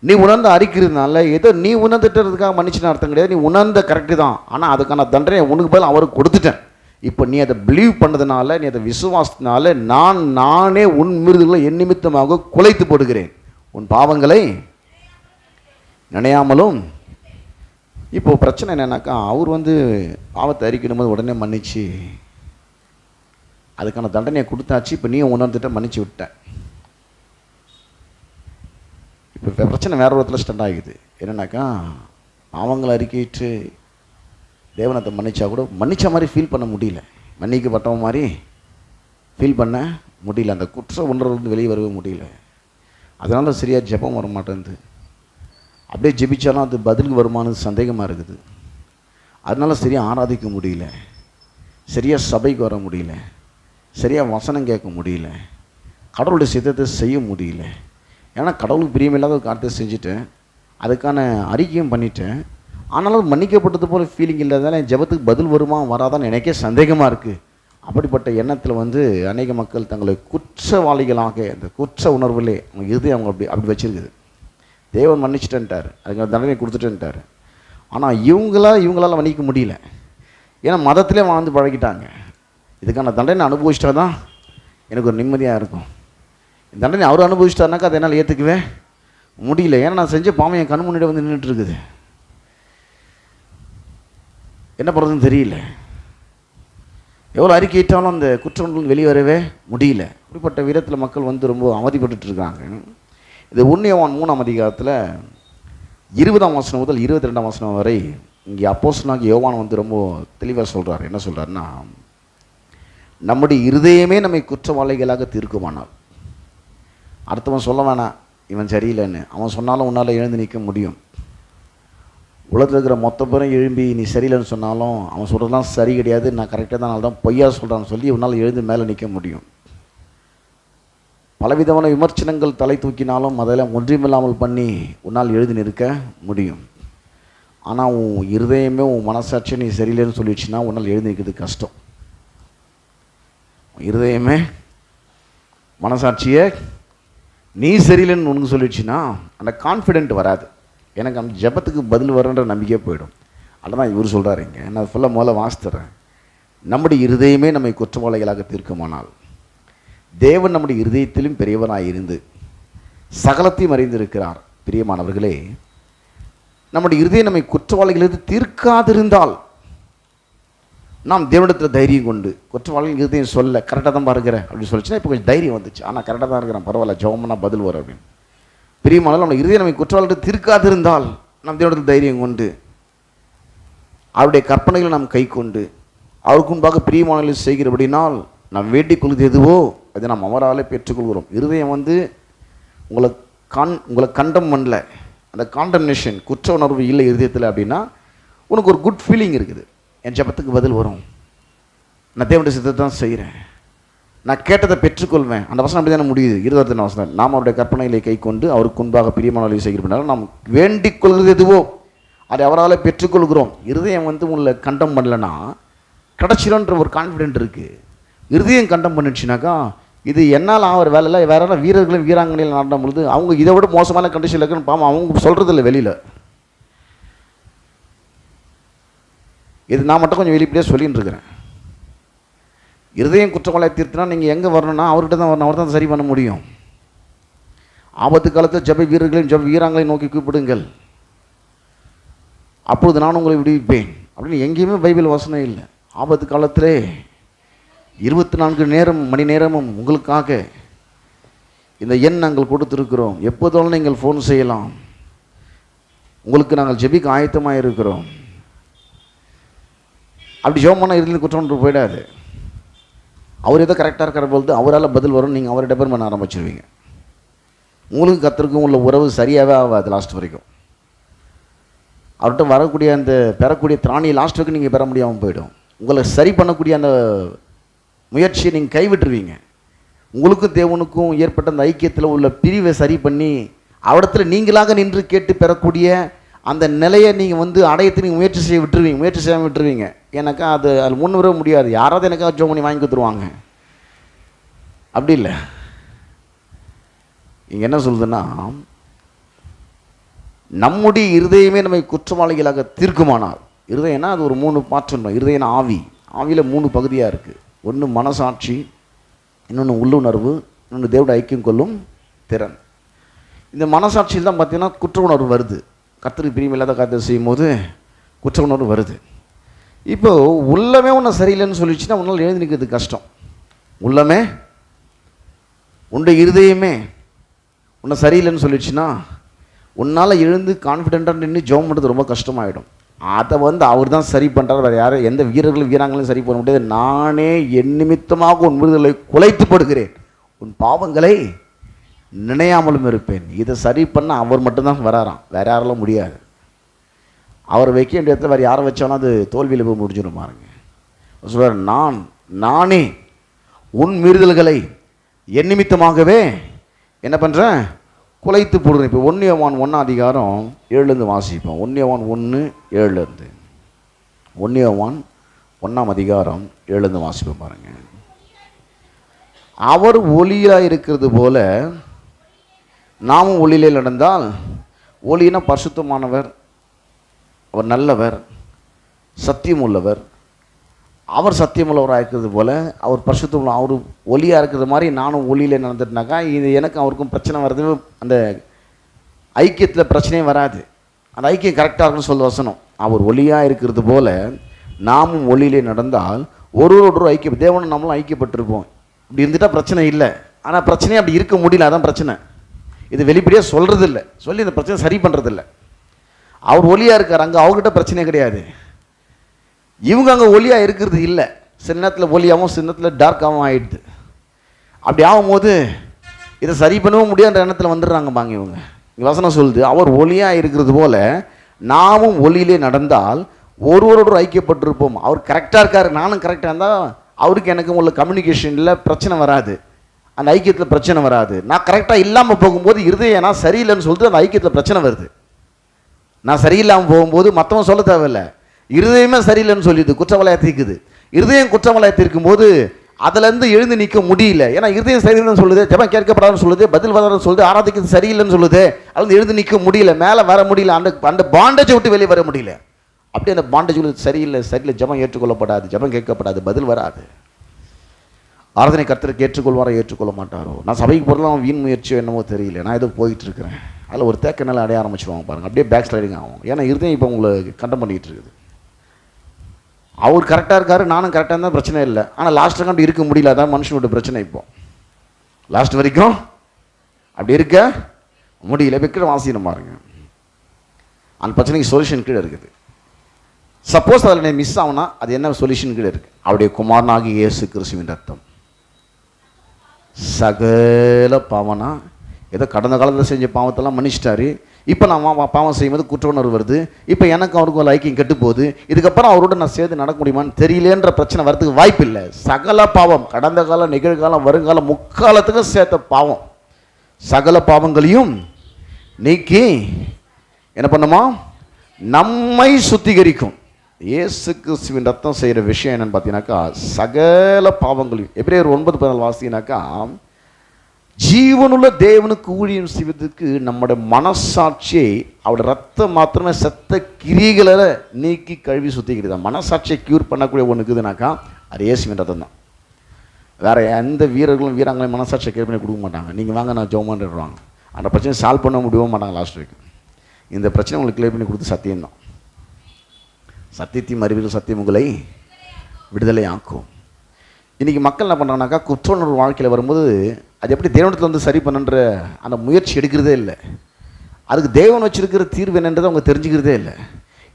நீ உணர்ந்து அறிக்கிறதுனால, ஏதோ நீ உணர்ந்துட்டுறதுக்காக மன்னிச்சுன்னு அர்த்தம் கிடையாது. நீ உணர்ந்த கரெக்டு தான், ஆனால் அதுக்கான தண்டனை உனக்கு பதில் அவருக்கு கொடுத்துட்டேன். இப்போ நீ அதை பிலீவ் பண்ணதுனால, நீ அதை விசுவாசத்தினால, நானே உன் மீறுதல்களை என் நிமித்தமாக குலைத்து போடுகிறேன், உன் பாவங்களை நினையாமலும். இப்போது பிரச்சனை என்னன்னாக்கா, அவர் பாவத்தை அறிக்கணும் போது உடனே மன்னிச்சு அதுக்கான தண்டனையை கொடுத்தாச்சு. இப்போ நீ உணர்ந்துட்ட, மன்னிச்சு விட்ட. இப்போ பிரச்சனை வேற ஒரு இடத்துல ஸ்டாண்ட் ஆகிடுது. என்னன்னாக்கா, பாவங்களை அறிக்கையிட்டு தேவனத்தை மன்னிச்சா கூட மன்னிச்ச மாதிரி ஃபீல் பண்ண முடியல, மன்னிக்கப்பட்டவன் மாதிரி ஃபீல் பண்ண முடியல. அந்த குற்ற உணர்வு வெளியே வரவே முடியல. அதனால சரியாக ஜெபம் வர மாட்டேங்குது. அப்படியே ஜெபிச்சாலும் அது பதிலுக்கு வருமானது சந்தேகமாக இருக்குது. அதனால சரியாக ஆராதிக்க முடியல, சரியாக சபைக்கு வர முடியல, சரியாக வசனம் கேட்க முடியல, கடவுளுடைய சித்தத்தை செய்ய முடியல. ஏன்னா கடவுளுக்கு பிரியமில்லாத ஒரு காரியத்தை செஞ்சுட்டேன், அதுக்கான அறிக்கையும் பண்ணிட்டேன். ஆனாலும் மன்னிக்கப்பட்டது போல் ஃபீலிங் இல்லாததால் என் ஜெபத்துக்கு பதில் வருமா வராதான்னு எனக்கே சந்தேகமாக இருக்குது. அப்படிப்பட்ட எண்ணத்தில் அநேக மக்கள் தங்களை குற்றவாளிகளாக இந்த குற்ற உணர்வுலே அவங்க அவங்க அப்படி வச்சுருக்குது. தேவன் மன்னிச்சுட்டேன்ட்டார், அதுக்கு தண்டனை கொடுத்துட்டேன்ட்டார். ஆனால் இவங்களால் மன்னிக்க முடியல. ஏன்னா மதத்திலே வாழ்ந்து பழகிட்டாங்க. இதுக்கான தண்டனை அனுபவிச்சிட்டா தான் எனக்கு ஒரு நிம்மதியாக இருக்கும். இந்த தண்டனை அவர் அனுபவிச்சிட்டாருனாக்கா அதை என்னால் ஏற்றுக்கவே முடியல. ஏன்னா நான் செஞ்ச பாவம் என் கண் முன்னாடி நின்றுட்டு இருக்குது. என்ன பண்ணுறதுன்னு தெரியல. எவ்வளோ அறிக்கையிட்டாலும் அந்த குற்றங்கள் வெளியே வரவே முடியல. அப்படிப்பட்ட விதத்தில் மக்கள் ரொம்ப அவதிப்பட்டு இருக்காங்க. இது 1 யோவான் 3ஆம் அதிகாரத்தில் 20ஆம் வசனம் முதல் 22ஆம் வசனம் வரை இங்கே அப்போஸ்தலனாகிய யோவான் ரொம்ப தெளிவாக சொல்கிறார். என்ன சொல்கிறாருன்னா, நம்முடைய இருதயமே நம்மை குற்றவாளிகளாக தீர்க்குமானால், அடுத்தவன் சொல்ல வேணாம் இவன் சரியில்லைன்னு, அவன் சொன்னாலும் உன்னால் எழுந்து நிற்க முடியும். உலகத்தில் இருக்கிற மொத்த பேரும் எழும்பி நீ சரியில்லைன்னு சொன்னாலும் அவன் சொல்கிறதுலாம் சரி கிடையாது, நான் கரெக்டாக தான், தான் பொய்யா சொல்கிறான்னு சொல்லி உன்னால் எழுந்து மேலே நிற்க முடியும். பலவிதமான விமர்சனங்கள் தலை தூக்கினாலும் அதெல்லாம் ஒன்றியமில்லாமல் பண்ணி உன்னால் எழுதி நிற்க முடியும். ஆனால் உன் இருதயமே உன் மனசாட்சியை நீ சரியில்லைன்னு சொல்லிடுச்சுன்னா உன்னால் எழுதி நிற்கிறது கஷ்டம். இருதயமே மனசாட்சியை நீ சரியில்லைன்னு உனக்கு சொல்லிடுச்சுன்னா அந்த கான்ஃபிடென்ட் வராது. எனக்கு அந்த ஜெபத்துக்கு பதில் வரன்ற நம்பிக்கையே போயிடும். அதுதான் இவர் சொல்கிறாரு இங்கே. நான் ஃபுல்லாக முதல்ல வாசித்துறேன். நம்முடைய இருதயமே நம்மை குற்றவாளிகளாக தீர்க்குமானால், தேவன் நம்முடைய இருதயத்திலும் பெரியவனாக இருந்து சகலத்தையும் அறிந்திருக்கிறார். பிரியமானவர்களே, நம்முடைய இருதயம் நம்மை குற்றவாளிகளுக்கு தீர்க்காதிருந்தால் நாம் தேவனிடத்தில் தைரியம் கொண்டு குற்றவாளிகள் இருதயம் சொல்ல கரெக்டாக தான் பாருக்கிறேன் அப்படின்னு சொல்லிச்சுன்னா இப்போ கொஞ்சம் தைரியம் வந்துச்சு. ஆனால் கரெக்டாக தான் இருக்கிறேன், பரவாயில்ல, ஜெபம்னா பதில் வரும் அப்படின்னு. பிரியமானவர்கள், நம்ம இருதயம் நம்மை குற்றவாளிகள் தீர்க்காதிருந்தால் நாம் தேவனிடத்தில் தைரியம் கொண்டு அவருடைய கற்பனைகளை நாம் கை கொண்டு அவருக்கு முன்பாக பிரியமானவர்கள் செய்கிறபடினால் நாம் வேண்டிக் கொள்வது எதுவோ அதை நாம் அவராலே பெற்றுக்கொள்கிறோம். இருதயம் உங்களை கண்டம் பண்ணல, அந்த காண்டம்னேஷன் குற்ற உணர்வு இல்லை இருதயத்தில் அப்படின்னா உனக்கு ஒரு குட் ஃபீலிங் இருக்குது. என் ஜெபத்துக்கு பதில் வரும், நான் தேவனுடைய சித்தத்தை தான் செய்கிறேன், நான் கேட்டதை பெற்றுக்கொள்வேன். அந்த வசனம் அப்படி தானே முடியுது. 20 வசனம், நாம் அவருடைய கற்பனைகளை கை கொண்டு அவருக்கு முன்பாக பிரியமானவர்களை செய்கிறபடினாலும் நாம் வேண்டிக் கொள்வது எதுவோ அதை அவரால் பெற்றுக்கொள்கிறோம். இருதயம் உங்களை கண்டம் பண்ணலைன்னா கிடச்சிடும்ன்ற ஒரு கான்ஃபிடென்ட் இருக்குது. இருதயம் கண்டம் பண்ணிடுச்சுனாக்கா இது என்னால் ஆகிற வேலையில் வேற யாராவது வீரர்களும் வீராங்கனையில் நடக்கும் பொழுது அவங்க இதை விட மோசமான கண்டிஷனில் இருக்குன்னு பாவம் அவங்க சொல்கிறது இல்லை வெளியில். இது நான் மட்டும் கொஞ்சம் வெளிப்படையாக சொல்லின்னு இருக்கிறேன். இருதயம் குற்றவாளியை தீர்த்துனா நீங்கள் எங்கே வரணும்னா அவர்கிட்ட தான் வரணும், அவர் தான் சரி பண்ண முடியும். ஆபத்து காலத்தில் ஜெப வீரர்களையும் ஜெப வீராங்களையும் நோக்கி கூப்பிடுங்கள், அப்பொழுது நான் உங்களை விடுவிப்பேன் அப்படின்னு எங்கேயுமே பைபிள் வசனம் இல்லை. ஆபத்து காலத்திலே 24 மணி நேரமும் உங்களுக்காக இந்த எண் நாங்கள் கொடுத்துருக்கிறோம், எப்போதாலும் நீங்கள் ஃபோன் செய்யலாம், உங்களுக்கு நாங்கள் ஜெபிக்க ஆயத்தமாக இருக்கிறோம். அப்படி ஜெபமான இருந்து குற்றம் போயிடாது. அவர் ஏதோ கரெக்டாக இருக்கிற பொழுது அவரால் பதில் வரும், நீங்கள் அவரை டிபெண்ட் பண்ண ஆரம்பிச்சிருவீங்க. உங்களுக்கு கர்த்தருக்கும் உள்ள உறவு சரியாகவே ஆகாது லாஸ்ட் வரைக்கும். அவர்கிட்ட வரக்கூடிய அந்த பெறக்கூடிய திராணியை லாஸ்ட் வரைக்கும் நீங்கள் பெற முடியாமல் போயிடும். உங்களை சரி பண்ணக்கூடிய அந்த முயற்சியை நீங்கள் கைவிட்டுருவீங்க. உங்களுக்கும் தேவனுக்கும் ஏற்பட்ட அந்த ஐக்கியத்தில் உள்ள பிரிவை சரி பண்ணி அவடத்துல நீங்களாக நின்று கேட்டு பெறக்கூடிய அந்த நிலையை நீங்கள் வந்து அடையத்து நீங்கள் முயற்சி செய்யாமல் விட்டுருவீங்க. ஏன்னாக்கா அது முன்வர முடியாது. யாராவது எனக்காக ஜோம் பண்ணி வாங்கி கொடுத்துருவாங்க, அப்படி இல்லை. இங்கே என்ன சொல்லுதுன்னா, நம்முடைய இருதயமே நம்மை குற்றவாளிகளாக தீர்க்குமானால், இருதயம்னா அது ஒரு 3 பாற்றம். இருதயம்னா ஆவியில் 3 பகுதியாக இருக்குது. ஒன்று மனசாட்சி, இன்னொன்று உள்ளுணர்வு, இன்னொன்று தேவட ஐக்கியம் கொள்ளும் திறன். இந்த மனசாட்சியில் தான் பார்த்தீங்கன்னா குற்ற உணர்வு வருது. கர்த்தருக்கு பிரியமில்லாத காரியத்தை செய்யும் போது குற்ற உணர்வு வருது. இப்போ உள்ளமே ஒன்று சரியில்லைன்னு சொல்லிடுச்சுன்னா உன்னால் எழுந்து நிற்கிறது கஷ்டம். உள்ளமே உன்னுடைய இருதயமே உன்னை சரியில்லைன்னு சொல்லிடுச்சுன்னா உன்னால் எழுந்து கான்ஃபிடென்ட்டாக நின்று ஜெபம் பண்ணுறது ரொம்ப கஷ்டமாயிடும். அதை வந்து அவர் தான் சரி பண்ணுறாரு, வேறு யாரும் எந்த வீரங்களையும் சரி பண்ண முடியாது. நானே என் நிமித்தமாக உன் விடுதலை குலைத்து படுகிறேன், உன் பாவங்களை நினையாமலும் இருப்பேன். இதை சரி பண்ண அவர் மட்டும்தான் வராராம், வேறு யாரெல்லாம் முடியாது. அவர் வைக்க வேண்டிய இடத்துல வேறு யாரை வச்சாலும் அது தோல்வியில் போய் முடிஞ்சிடும் பாருங்க. சொல்கிறார், நானே உன் மீறுதல்களை என் நிமித்தமாகவே என்ன பண்ணுறேன், குலைத்து போடுறேன். இப்போ 1 யோவான் 1:7 வாசிப்போம். 1 யோவான் 1:7 1 யோவான் 1:7 வாசிப்போம் பாருங்க. அவர் ஒளியாக இருக்கிறது போல நாமும் ஒளியிலே நடந்தால், ஒளினா பரிசுத்தமானவர், அவர் நல்லவர், சத்தியம் உள்ளவர். அவர் சத்தியமுள்ளவராக இருக்கிறது போல் அவர் பரிசுத்தம், அவர் ஒளியாக இருக்கிறது மாதிரி நானும் ஒளியில் நடந்துட்டுனாக்கா இது எனக்கும் அவருக்கும் பிரச்சனை வருது. அந்த ஐக்கியத்தில் பிரச்சனையும் வராது. அந்த ஐக்கியம் கரெக்டாக இருக்குன்னு சொல்ல வசனம். அவர் ஒளியாக இருக்கிறது போல் நாமும் ஒளியிலே நடந்தால் ஒருவரோடு ஐக்கியம், தேவனும் நம்மளும் ஐக்கியப்பட்டிருப்போம். இப்படி இருந்துட்டால் பிரச்சனை இல்லை. ஆனால் பிரச்சனையே அப்படி இருக்க முடியல, அதான் பிரச்சனை. இது வெளிப்படையாக சொல்கிறது இல்லை, சொல்லி இந்த பிரச்சனை சரி பண்ணுறதில்லை. அவர் ஒளியாக இருக்கார், அங்கே அவர்கிட்ட பிரச்சனை கிடையாது. இவங்க அங்கே ஒளியாக இருக்கிறது இல்லை. சில நேரத்தில் ஒளியாகவும் சில நேரத்தில் டார்க்காகவும் ஆகிடுது. அப்படி ஆகும்போது இதை சரி பண்ணவும் முடியாத எண்ணத்தில் வந்துடுறாங்க பாங்க இவங்க. இங்கே வசனம் சொல்லுது, அவர் ஒளியாக இருக்கிறது போல் நாமும் ஒளியிலே நடந்தால் ஒருவரோடு ஐக்கியப்பட்டிருப்போம். அவர் கரெக்டாக இருக்கார், நானும் கரெக்டாக இருந்தால் அவருக்கு எனக்கும் உள்ள கம்யூனிகேஷனில் பிரச்சனை வராது, அந்த ஐக்கியத்தில் பிரச்சனை வராது. நான் கரெக்டாக இல்லாமல் போகும்போது இருதயம் நான் சரியில்லைன்னு சொல்லிட்டு அந்த ஐக்கியத்தில் பிரச்சனை வருது. நான் சரியில்லாமல் போகும்போது மற்றவன் சொல்ல தேவையில்லை, இருதயமே சரியில்லைன்னு சொல்லிது குற்றவாளியாக தீர்க்குது. இருதயம் குற்றவாளியாக தீர்க்கும் போது அதுலேருந்து எழுந்து நிற்க முடியல. ஏன்னா இருதயம் சரியில்லைன்னு சொல்லுது, ஜெபம் கேட்கப்படாதுன்னு சொல்லுது, பதில் வராதுன்னு சொல்லுது, ஆராதிக்கிறது சரியில்லைன்னு சொல்லுது. அதுலேருந்து எழுந்து நிற்க முடியல, மேலே வர முடியல, அந்த பாண்டேஜை விட்டு வெளியே வர முடியல. அப்படி அந்த பாண்டேஜ் சரியில்லை, ஜெபம் ஏற்றுக்கொள்ளப்படாது, ஜெபம் கேட்கப்படாது, பதில் வராது. ஆராதனை கர்த்தருக்கு ஏற்றுக்கொள்வாரோ ஏற்றுக்கொள்ள மாட்டாரோ. நான் சபைக்கு போகிறதுலாம் வீண் முயற்சியோ என்னமோ தெரியல, நான் ஏதோ போயிட்டு இருக்கிறேன். அதில் ஒரு தேக்க நிலை அடைய ஆரம்பிச்சிடுவாங்க பாருங்கள், அப்படியே பேக் ஸ்லைடிங் ஆகும். ஏன்னா இருதயம் இப்போ உங்களை கண்டம் பண்ணிகிட்டு இருக்குது. அவர் கரெக்டாக இருக்காரு, நானும் கரெக்டாக இருந்தால் பிரச்சனை இல்லை. ஆனால் லாஸ்ட் கண்டு இருக்க முடியல, அதான் மனுஷனோட பிரச்சனை. இப்போ லாஸ்ட் வரைக்கும் அப்படி இருக்க முடியல. இப்போ கீழே வாசிக்கணும் பாருங்க, அந்த பிரச்சனைக்கு சொல்யூஷன் கீழே இருக்குது. சப்போஸ் அதில் மிஸ் ஆகுனா அது என்ன சொல்யூஷன் கீழே இருக்குது, அவருடைய குமாரனாகி இயேசு கிறிஸ்துவின் ரத்தம். சகல பாவனா ஏதோ கடந்த காலத்தில் செஞ்ச பாவத்தெல்லாம் மன்னிச்சிட்டாரு. இப்போ நான் பாவம் செய்யும்போது குற்ற உணர்வு வருது. இப்போ எனக்கு அவருக்கு ஒரு ஐக்கியம் கெட்டு போகுது. இதுக்கப்புறம் அவரோட நான் சேர்த்து நடக்க முடியுமான்னு தெரியலேன்ற பிரச்சனை வரதுக்கு வாய்ப்பு இல்லை. சகல பாவம், கடந்த காலம், நிகழ்காலம், வருங்காலம், முக்காலத்துக்கும் சேர்த்த பாவம், சகல பாவங்களையும் நீக்கி என்ன பண்ணுமா, நம்மை சுத்திகரிக்கும். இயேசு கிறிஸ்துவின் ரத்தம் செய்கிற விஷயம் என்னன்னு பார்த்தீங்கன்னாக்கா, சகல பாவங்களையும். எபிரேயர் 9:14 வாசினாக்கா, ஜீவனுள்ள தேவனுக்கு ஊழியம் செய்வதற்கு நம்முடைய மனசாட்சியை அவருடைய ரத்தம் மாத்திரமே செத்த கிரிகளை நீக்கி கழுவி சுத்திக்கிறது. மனசாட்சியை க்யூர் பண்ணக்கூடிய ஒன்று இருக்குதுனாக்கா அது இயேசுவின் ரத்தம் தான். வேறு எந்த வீரர்களும் வீராங்களையும் மனசாட்சியை கேர் பண்ணி கொடுக்க மாட்டாங்க. நீங்கள் வாங்க நான் ஜெபம் பண்ணிடுவாங்க, அந்த பிரச்சனையை சால்வ் பண்ண முடியவும் மாட்டாங்க லாஸ்ட் வரைக்கும். இந்த பிரச்சனை உங்களுக்கு கிளியர் பண்ணி கொடுத்து சத்தியம்தான். சத்தியத்தையும் அறிவியல் சத்தியம் உங்களை விடுதலை ஆக்கும். இன்றைக்கி மக்கள் என்ன பண்ணுறாங்கனாக்கா, குற்ற உணர்வு வாழ்க்கையில் வரும்போது அது எப்படி தேவனத்தில் வந்து சரி பண்ணுன்ற அந்த முயற்சி எடுக்கிறதே இல்லை. அதுக்கு தேவன் வச்சுருக்கிற தீர்வு என்னன்றதை அவங்க தெரிஞ்சுக்கிறதே இல்லை.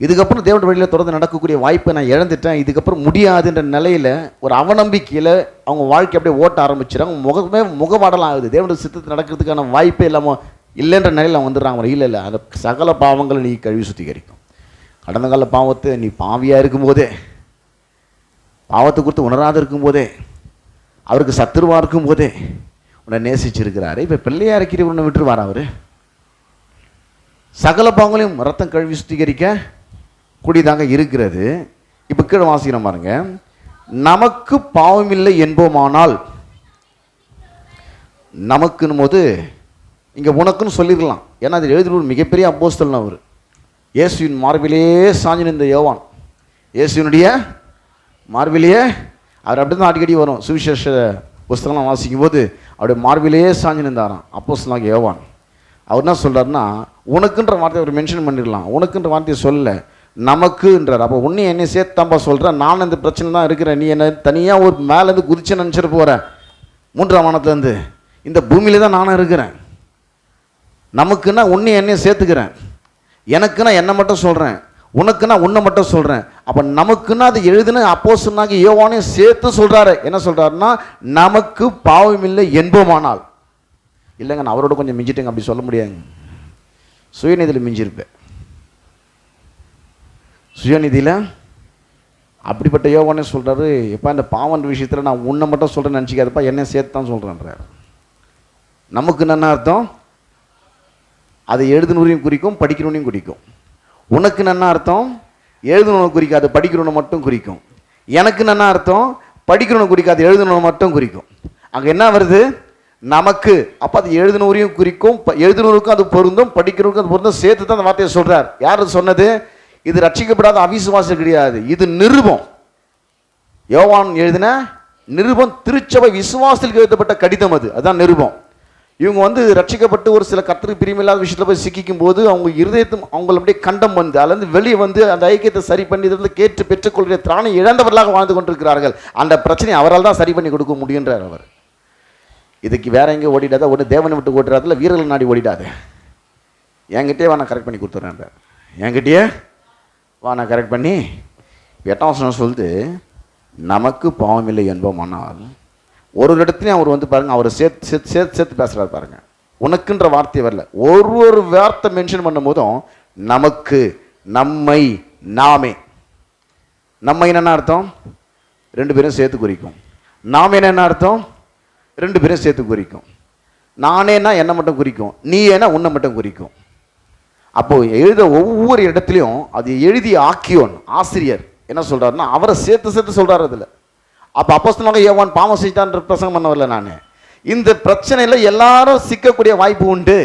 இதுக்கப்புறம் தேவனுடைய வழியில் தொடர்ந்து நடக்கக்கூடிய வாய்ப்பை நான் இழந்துட்டேன், இதுக்கப்புறம் முடியாதுன்ற நிலையில் ஒரு அவநம்பிக்கையில் அவங்க வாழ்க்கை அப்படியே ஓட்ட ஆரம்பிச்சிடறாங்க. முகமாடலாம் ஆகுது. தேவனுடைய சித்தத்தை நடக்கிறதுக்கான வாய்ப்பே இல்லாமல் இல்லைன்ற நிலையில் அவங்க வந்துடுறாங்க. இல்லை அந்த சகல பாவங்களை நீ கழுவி சுத்திகரிக்கும். கடந்த கால பாவத்தை நீ பாவியாக இருக்கும்போதே, பாவத்தை குறித்து உணராத இருக்கும்போதே, அவருக்கு சத்துருவாக இருக்கும்போதே உன்னை நேசிச்சிருக்கிறாரு. இப்போ பிள்ளையாக இருக்கிற உன்னை விட்டுருவார். அவர் சகல பாவங்களையும் ரத்தம் கழுவி சுத்திகரிக்க கூடியதாக இருக்கிறது. இப்போ கீழே வாசிக்கிறோம் பாருங்க. நமக்கு பாவமில்லை என்போமானால், நமக்குன்னு போது இங்கே உனக்குன்னு சொல்லிடலாம். ஏன்னா அது எழுதுகிற மிகப்பெரிய அப்போஸ்தலன் அவர். இயேசுவின் மார்பிலே சாஞ்சு நின்ற யோவான், இயேசுவினுடைய மார்பிலேயே அவர் அப்படி தான் அடிக்கடி வரும். சுவிசேஷ புஸ்தகம்லாம் வாசிக்கும் போது அவருடைய மார்பிலேயே சாஞ்சு நின்றாராம் அப்போஸ்தலனாகிய யோவான். அவர் என்ன சொல்கிறாருன்னா, உனக்குன்ற வார்த்தையை அவர் மென்ஷன் பண்ணிடலாம். உனக்குன்ற வார்த்தையை சொல்ல, நமக்குன்றார். அப்போ உன்னை என்னை சேர்த்தாம்பா சொல்கிறேன், நான் இந்த பிரச்சனை தான் இருக்கிறேன், நீ என்ன தனியாக ஒரு மேலேருந்து குறித்து நினச்சிட்டு போகிறேன், 3ஆம் வானத்துலேருந்து இந்த பூமியில தான் நானும் இருக்கிறேன். நமக்குன்னா உன்னை என்னையை சேர்த்துக்கிறேன், எனக்குன்னா என்னை மட்டும் சொல்கிறேன், உனக்குன்னா உன்னை மட்டும் சொல்கிறேன். அப்போ நமக்குன்னா அது எழுதுன அப்போஸ்தலனாகிய யோவானையும் சேர்த்து சொல்கிறாரு. என்ன சொல்கிறாருன்னா, நமக்கு பாவமில்லை என்போமானால். இல்லைங்க நான் அவரோட கொஞ்சம் மிஞ்சிட்டேங்க, அப்படி சொல்ல முடியாதுங்க. சுயநிதியில் மிஞ்சிருப்பேன். சுயநிதியில் அப்படிப்பட்ட யோவானே சொல்கிறாரு, எப்போ இந்த பாவன்ற விஷயத்தில் நான் உன்னை மட்டும் சொல்கிறேன்னு நினச்சிக்காதப்பா, என்னை சேர்த்து தான் சொல்கிறேன்றார். நமக்கு என்ன அர்த்தம்? அதை எழுதுனூரையும் குறிக்கும், படிக்கிறவனையும் குறிக்கும். உனக்கு என்ன அர்த்தம்? எழுதுனவனை குறிக்காது, படிக்கிறவனை மட்டும் குறிக்கும். எனக்கு என்ன அர்த்தம்? படிக்கிறவனை குறிக்காது, எழுதுனவனை மட்டும் குறிக்கும். அங்கே என்ன வருது? நமக்கு. அப்போ அது எழுதுனவரையும் குறிக்கும், எழுதுனவருக்கும் அது பொருந்தும், படிக்கிறவருக்கும் அது பொருந்தும், சேர்த்து தான் அந்த வார்த்தையை சொல்கிறார். யார் சொன்னது? இது ரட்சிக்கப்படாத அவிசுவாசம் கிடையாது, இது நிருபம். யோவான் எழுதின நிருபம், திருச்சபை விசுவாசத்துக்கு எழுதப்பட்ட கடிதம். அதுதான் நிருபம். இவங்க ரட்சிக்கப்பட்டு ஒரு சில கர்த்தருக்கு பிரியமில்லாத விஷயத்தில் போய் சிக்கிக்கும் போது அவங்க இருதயத்தும் அவங்கள அப்படியே கண்டம் வந்து அதுலேருந்து வெளியே அந்த ஐக்கியத்தை சரி பண்ணி இதில் கேட்டு பெற்றுக்கொள்கிற திராணி இழந்தவர்களாக வாழ்ந்து கொண்டிருக்கிறார்கள். அந்த பிரச்சனையை அவரால் தான் சரி பண்ணி கொடுக்க முடியுன்றார் அவர். இதுக்கு வேற எங்கே ஓடிடாத, ஒன்று தேவனை விட்டு ஓடிடாதில்ல, வீரர்கள் நாடி ஓடிடாது. என்கிட்டயே வா, நான் கரெக்ட் பண்ணி கொடுத்துட்றேன். என்கிட்டயே வா, நான் கரெக்ட் பண்ணி. 8ஆம் வசனம் சொல்லுது, நமக்கு பாவமில்லை என்போமானால். ஒரு இடத்துலையும் அவர் பாருங்க, அவர் சேர்த்து பேசுறாரு பாருங்க. உனக்குன்ற வார்த்தை வரல, ஒரு வார்த்தை மென்ஷன் பண்ணும் போதும் நமக்கு, நம்மை, நாமே. நம்ம என்ன அர்த்தம்? 2 பேரும் சேர்த்து குறிக்கும். நாம என்ன அர்த்தம்? 2 பேரும் சேர்த்து குறிக்கும். நானேனா என்ன மட்டும் குறிக்கும், நீ ஏன்னா உன்னை மட்டும் குறிக்கும். அப்போ எழுத ஒவ்வொரு இடத்துலையும் அது எழுதிய ஆக்கியோன் ஆசிரியர் என்ன சொல்றாருன்னா, அவரை சேர்த்து சொல்றாரு அதுல. அப்போ அப்போஸ்தலனாகிய யோவான் பாவம் செஞ்சான்ற பிரசங்கம் பண்ண வரல நான். இந்த பிரச்சனையில் எல்லாரும் சிக்கக்கூடிய வாய்ப்பு உண்டு.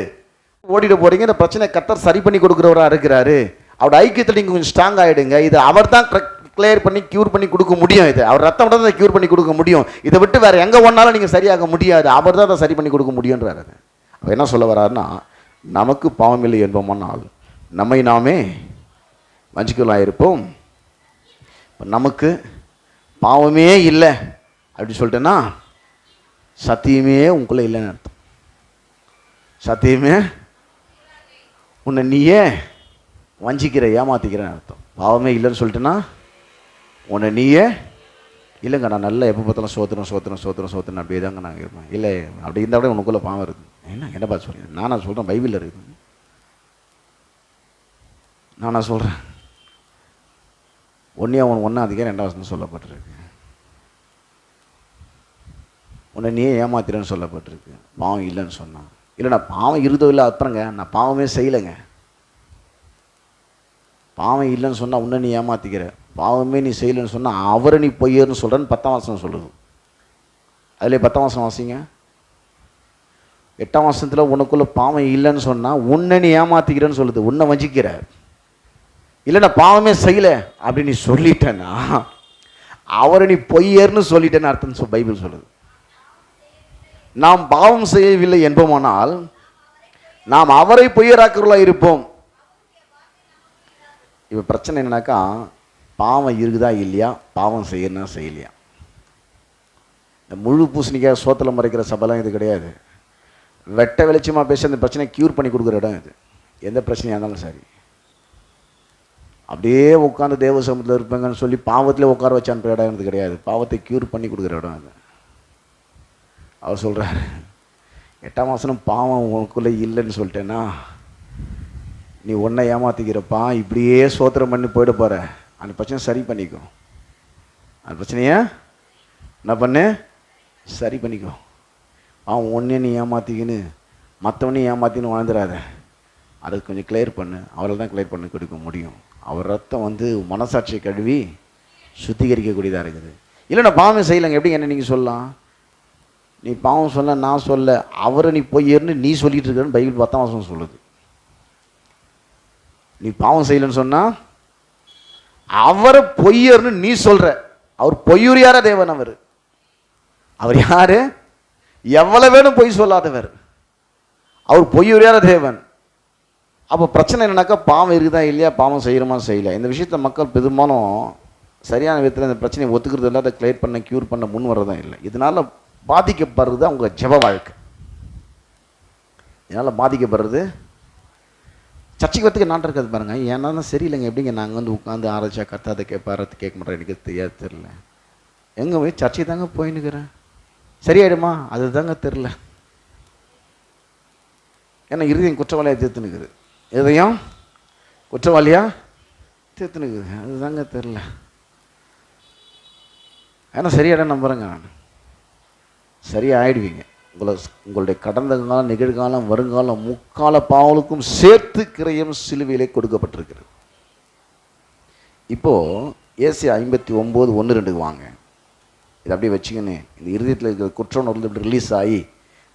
ஓடிட போறீங்க, இந்த பிரச்சனை கர்த்தர் சரி பண்ணி கொடுக்குறவராக இருக்கிறாரு. அவரோட ஐக்கியத்தில் நீங்கள் கொஞ்சம் ஸ்ட்ராங் ஆகிடுங்க. இது அவர் தான் கிளியர் பண்ணி க்யூர் பண்ணி கொடுக்க முடியும். இது அவர் ரத்தம் தான் க்யூர் பண்ணி கொடுக்க முடியும். இதை விட்டு வேறு எங்கே ஒன்றாலும் நீங்கள் சரியாக முடியாது. அவர் தான் அதை சரி பண்ணி கொடுக்க முடியுன்றாரு. அவர் என்ன சொல்ல வர்றாருன்னா, நமக்கு பாவமில்லை என்போமானால் நம்மை நாமே வஞ்சிக்கலாக இருப்போம். நமக்கு பாவமே இல்லை அப்படி சொல்லிட்டேன்னா சத்தியமே உங்களுக்குள்ள இல்லைன்னு அர்த்தம். சத்தியமே உன்னை நீயே வஞ்சிக்கிற, ஏமாத்திக்கிறேன்னு அர்த்தம். பாவமே இல்லைன்னு சொல்லிட்டேன்னா உன்னை நீயே, இல்லைங்க நான் நல்லா எப்போ பார்த்தாலும் சோத்துறேன் அப்படியே தாங்க நான் இருப்பேன். இல்லை அப்படி இருந்தால் கூட உனக்குள்ளே பாவம் இருக்குது. என்ன பார்த்து சொல்கிறேன்? நானா சொல்கிறேன், பைபிளில் இருக்குது. நானா சொல்கிறேன். 1:1 சொல்லப்பட்டிருக்கு. உன்னை நீயே ஏமாத்திரன்னு சொல்லப்பட்டிருக்கு. பாவம் இல்லைன்னு சொன்னான். இல்லைண்ணா பாவம் இருதோ இல்லை அப்புறங்க, நான் பாவமே செய்யலைங்க. பாவம் இல்லைன்னு சொன்னால் உன்னை நீ ஏமாத்திக்கிற, பாவமே நீ செய்யலைன்னு சொன்னால் அவரை நீ பொய்யர்னு சொல்கிறேன்னு 10ஆம் வசனம் சொல்லுது. அதில் 10ஆம் வசனம் வாசிங்க. 8ஆம் வசனத்தில் உனக்குள்ளே பாவம் இல்லைன்னு சொன்னால் உன்னை நீ ஏமாத்திக்கிறேன்னு சொல்லுது, உன்னை வஞ்சிக்கிற. இல்லைண்ணா பாவமே செய்யலை அப்படின்னு நீ சொல்லிட்டேன்னா அவரை நீ பொய்யர்னு சொல்லிட்டேன்னு அர்த்தம் பைபிள் சொல்லுது. நாம் பாவம் செய்யவில்லை என்போமானால் நாம் அவரை பொய்யராக்கிறவர்களாக இருப்போம். இப்போ பிரச்சனை என்னன்னாக்கா, பாவம் இருக்குதா இல்லையா, பாவம் செய்யணும் செய்யலையா. இந்த முழு பூசணிக்காய் சோத்தில் மறைக்கிற சபைலாம் இது கிடையாது. வெட்ட வெளிச்சமாக பேசி அந்த பிரச்சனையை க்யூர் பண்ணி கொடுக்குற இடம் இது. எந்த பிரச்சனையாக இருந்தாலும் சரி. அப்படியே உட்காந்து தேவ சமூகத்தில் இருப்பாங்கன்னு சொல்லி பாவத்திலே உட்கார வச்சு அனுப்புற இடம் கிடையாது. பாவத்தை க்யூர் பண்ணி கொடுக்குற இடம் அது. அவர் சொல்கிறார், 8ஆம் வசனம், பாவம் உனக்குள்ளே இல்லைன்னு சொல்லிட்டேன்னா நீ ஒன்றை ஏமாற்றிக்கிறப்பா, இப்படியே சோத்திரம் பண்ணி போயிட போகிற. அந்த பிரச்சனை சரி பண்ணிக்கோ. அந்த பிரச்சனையை என்ன பண்ணு, சரி பண்ணிக்கோ. அவன் ஒன்றே நீ ஏமாற்றிக்கின்னு மற்றவனையும் ஏமாற்றின்னு வாழ்ந்துடாத. அதை கொஞ்சம் கிளியர் பண்ணு. அவரை தான் கிளியர் பண்ணி கொடுக்க முடியும். அவர் ரத்தம் மனசாட்சியை கழுவி சுத்திகரிக்கக்கூடியதாக இருக்குது. இல்லை நான் பாவமே செய்யலைங்க, எப்படி என்ன நீங்கள் சொல்லலாம்? நீ பாவம் சொல்ல, நான் சொல்ல, அவரை நீ பொய்யர்னு நீ சொல்லிட்டு இருக்கன்னு பைபிள் 10ஆம் வசனம் சொல்லுது. நீ பாவம் செய்யலன்னு சொன்னால் அவரை பொய்யர்னு நீ சொல்ற. அவர் பொய்யுரியார தேவன். அவர் யாரு? எவ்வளவு வேணும் பொய் சொல்லாதவர். அவர் பொய்யுரியார தேவன். அப்போ பிரச்சனை என்னன்னாக்கா, பாவம் இருக்குதா இல்லையா, பாவம் செய்கிறோமா செய்யல. இந்த விஷயத்தை மக்கள் பெரும்பாலும் சரியான விதத்தில் இந்த பிரச்சனையை ஒத்துக்கிறது இல்லை, அதை கிளியர் பண்ண க்யூர் பண்ண முன் வரதான் இல்லை. இதனால் பாதிக்கப்படுறது அவங்க ஜெப வாழ்க்கை. இதனால் பாதிக்கப்படுறது சர்ச்சைக்கு வரத்துக்கு நாட்டம் இருக்காது பாருங்க. ஏன்னா தான் சரியில்லைங்க, எப்படிங்க நாங்கள் உட்காந்து ஆராய்ச்சா கத்தாத கேட்பாரத்து கேட்க மாட்டேன், எனக்கு தெரியாது, தெரில. எங்கே போய் சர்ச்சை தாங்க போயின்னுக்கிறேன், சரியாயிடுமா அது தாங்க தெரில. ஏன்னா இருதயம் குற்றவாளியாக தீர்த்துனுக்குது, இதயம் குற்றவாளியாக தீர்த்துனுக்குது, அது தாங்க தெரில. ஏன்னா சரியாயிட நம்புகிறேங்க நான். சரியாயிடுவீங்க. உங்களுடைய கடந்த காலம், நிகழ்காலம், வருங்காலம், முக்கால பாவலுக்கும் சேர்த்து கிரயம் சிலுவையிலே கொடுக்கப்பட்டிருக்கிறது. இப்போது ஏசாயா 59:1-2 வாங்க. இதை அப்படியே வச்சுக்கின்னு இந்த இருதயத்தில் இருக்கிற குற்ற உணர்வு இப்படி ரிலீஸ் ஆகி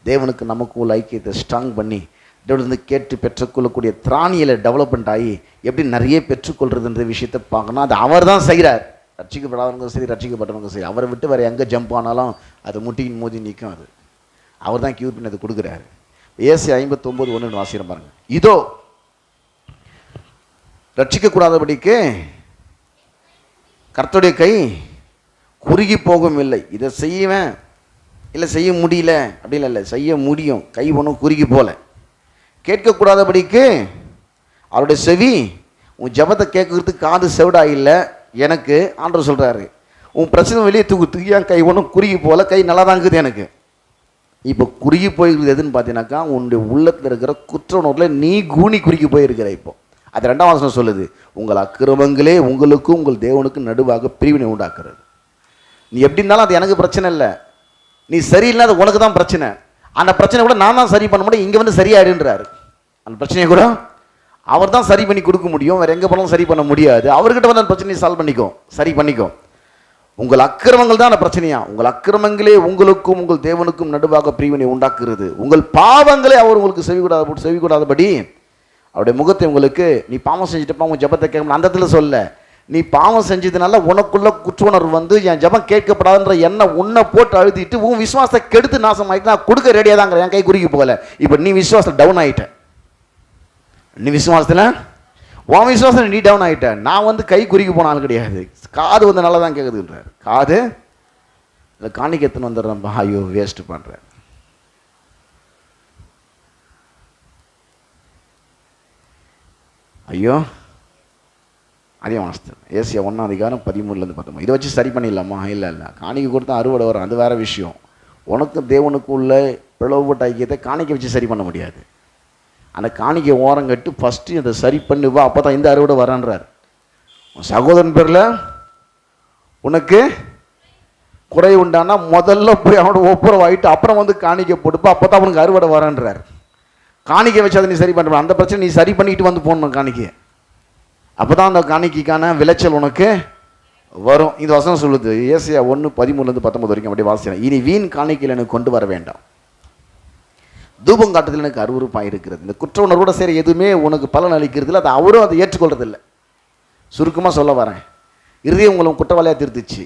தேவனுக்கு நமக்கு உள்ள ஐக்கியத்தை ஸ்ட்ராங் பண்ணி தேவனிருந்து கேட்டு பெற்றுக்கொள்ளக்கூடிய திராணியில் டெவலப்மெண்ட் ஆகி எப்படி நிறைய பெற்றுக்கொள்றதுன்ற விஷயத்தை பார்க்கணும். அது அவர் தான் செய்கிறார். ரட்சிக்கப்படாதவங்க சரி, ரட்சிக்கப்பட்டவங்க சரி, அவரை விட்டு வேறு எங்கே ஜம்ப் ஆனாலும் அது முட்டியின் மோதி நிற்கும். அது அவர் தான் கியூர் பண்ணி அதை கொடுக்குறாரு. ஏசாயா 59:1 வாசிக்கிறேன் பாருங்க. இதோ ரட்சிக்கக்கூடாதபடிக்கு கர்த்தருடைய கை குறுகி போகும் இல்லை. இதை செய்வேன் இல்லை செய்ய முடியல அப்படிலாம் இல்லை, செய்ய முடியும். கை ஒன்றும் குறுகி போல. கேட்கக்கூடாதபடிக்கு அவருடைய செவி, உன் ஜபத்தை கேட்கறதுக்கு காது செவிடா இல்லை எனக்கு ஆண்டவர் சொல்கிறாரு. உன் பிரச்சனை வெளியே தூக்கு ஏன் கை ஒன்றும் குறுகி போல, கை நல்லா தான் இருக்குது எனக்கு. இப்போ குறுகி போயிருக்குது எதுன்னு பார்த்தீங்கன்னாக்கா, உன்னுடைய உள்ளத்தில் இருக்கிற குற்ற உணர்வில் நீ குறுகி போயிருக்கிற. இப்போ அது 2ஆம் வசனம் சொல்லுது, உங்கள் அக்கிரமங்களே உங்களுக்கும் உங்கள் தேவனுக்கும் நடுவாக பிரிவினை உண்டாக்குறது. நீ எப்படி இருந்தாலும் அது எனக்கு பிரச்சனை இல்லை, நீ சரியில்லாத உனக்கு தான் பிரச்சனை. அந்த பிரச்சனை கூட நான் தான் சரி பண்ண முடியும், இங்கே சரியாயிடுன்றாரு. அந்த பிரச்சனையை கூட அவர் தான் சரி பண்ணி கொடுக்க முடியும், வேறு எங்கே போனாலும் சரி பண்ண முடியாது. அவர்கிட்ட அந்த பிரச்சனையை சால்வ் பண்ணிக்கோ, சரி பண்ணிக்கோ. உங்கள் அக்கிரமங்கள் தான் அந்த பிரச்சனையா. உங்கள் அக்கிரமங்களே உங்களுக்கும் உங்கள் தேவனுக்கும் நடுவாக பிரிவினை உண்டாக்குறது. உங்கள் பாவங்களே அவர் உங்களுக்கு செவிக்கூடாதபடி அவருடைய முகத்தை உங்களுக்கு, நீ பாவம் செஞ்சுட்டு உங்கள் ஜபத்தை கேட்கணும் அந்த இடத்துல சொல்ல, நீ பாவம் செஞ்சதுனால உனக்குள்ள குற்றுணர்வு என் ஜபம் கேட்கப்படாதுன்ற எண்ணம் உன்னை போட்டு அழுத்திட்டு உன் விசுவாசத்தை கெடுத்து நாசம் ஆகிட்டு நான் கொடுக்க ரெடியாக தாங்கிற, என் கை குறுக்கி போகல. இப்போ நீ விசுவாசத்தில் டவுன் ஆகிட்ட, நீ விசுவாசத்தில் உன் விசுவாசத்தில் நீ டவுன் ஆகிட்ட. நான் கை குறுக்கி போனாலும் கிடையாது, காது நல்லா தான் கேட்குதுன்றார். காது இல்லை காணிக்க எத்தனை வந்துடுறேன், ஐயோ வேஸ்ட்டு பண்ணுறேன். ஐயோ அதே வாஸ்து ஏசியா 1:13-19. இதை வச்சு சரி பண்ணிடலாமா? இல்லை இல்லை, காணிக்கை கொடுத்தா அறுவடை வரும், அது வேறு விஷயம். உனக்கும் தேவனுக்கும் உள்ள பிளவுபட்ட ஐக்கியத்தை காணிக்கை வச்சு சரி பண்ண முடியாது. அந்த காணிக்கை ஓரம் கட்டு ஃபஸ்ட்டு அதை சரி பண்ணுவா, அப்போ தான் இந்த அறுவடை வரன்றார். சகோதரன் பேரில் உனக்கு குறை உண்டானா முதல்ல போய் அவனோட ஒப்புரவாயிட்டு அப்புறம் காணிக்கை போட்டுப்பா, அப்போ தான் அவனுக்கு அறுவடை வரன்றார். காணிக்கை வச்சு அதை நீ சரி பண்ணுற, அந்த பிரச்சனை நீ சரி பண்ணிட்டு போடணும் காணிக்கை, அப்போ தான் அந்த காணிக்கைக்கான விளைச்சல் உனக்கு வரும். இந்த வசனம் சொல்லுது, ஏசாயா 1:13-19 வரைக்கும் அப்படி வாசிக்கிறேன். இனி வீண் காணிக்கையில் எனக்கு கொண்டு வர வேண்டாம், தூபம் காட்டுதல் எனக்கு அருவருப்பாக இருக்கிறது. இந்த குற்ற உணர்வோட சரி எதுவுமே உனக்கு பலன் அளிக்கிறது இல்லை, அது அவரும் அதை ஏற்றுக்கொள்றதில்லை. சுருக்கமாக சொல்ல வரேன், இறுதியும் உங்களை குற்றவாளியாக திருத்துச்சு.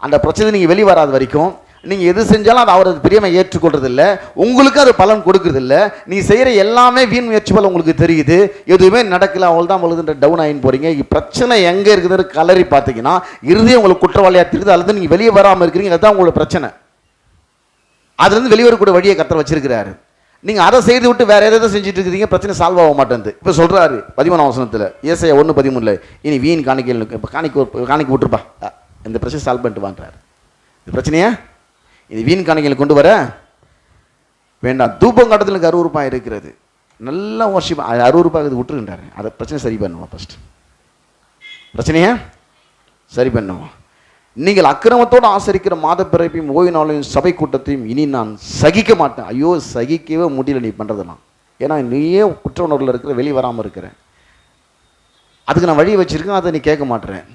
அந்த பிரச்சனை நீங்கள் வெளியே வராத வரைக்கும் நீங்கள் எது செஞ்சாலும் அது அவர் பிரியமாக ஏற்றுக்கொள்றதில்லை, உங்களுக்கு அது பலன் கொடுக்குறதில்ல. நீ செய்கிற எல்லாமே வீண் முயற்சி போல் உங்களுக்கு தெரியுது, எதுவுமே நடக்கல, அவள் தான் அவளுக்குன்ற டவுன் ஆகின்னு போகிறீங்க. பிரச்சனை எங்கே இருக்குதுன்னு கலரி பார்த்தீங்கன்னா இறுதியும் உங்களுக்கு குற்றவாளியாக தெரியுது, அல்லது நீங்கள் வெளியே வராமல் இருக்கிறீங்க, அதுதான் உங்களோட பிரச்சனை. அதுலேருந்து வெளியே வரக்கூடிய வழியை கர்த்தர் வச்சிருக்கிறாரு. நீங்கள் அதை செய்து விட்டு வேறு எதாவது செஞ்சுட்டு இருக்கிறீங்க, பிரச்சனை சால்வ் ஆக மாட்டேங்குது. இப்போ சொல்கிறாரு 13ஆம் வசனத்தில், ஏசாயா 1:13, இனி வீண் காணிக்கையில் இப்போ காணிக்க விட்டுருப்பா, இந்த பிரச்சனை சால்வ் பண்ணிட்டு வான்றாரு. இந்த பிரச்சனையை இது வீண் காணிக்கையில் கொண்டு வர வேண்டாம். தூபம் காட்டத்தில் அருவருப்பாக இருக்கிறது, நல்லா வர்ஷிப் அருவருப்பாக இது விட்டுருன்றாரு. அதை பிரச்சனை சரி பண்ணுவோம், ஃபஸ்ட்டு பிரச்சனையை சரி பண்ணுவோம். நீங்கள் அக்கிரமத்தோடு ஆசரிக்கிற மாத பிறப்பையும் ஓய்வு நாளையும் சபை கூட்டத்தையும் இனி நான் சகிக்க மாட்டேன். ஐயோ, சகிக்கவே முடியல நீ பண்ணுறதெல்லாம். ஏன்னா நீயே குற்ற உணர்வில் இருக்கிற, வெளியே வராமல் இருக்கிறேன். அதுக்கு நான் வழி வச்சுருக்கேன், அதை நீ கேட்க மாட்டேறேன்.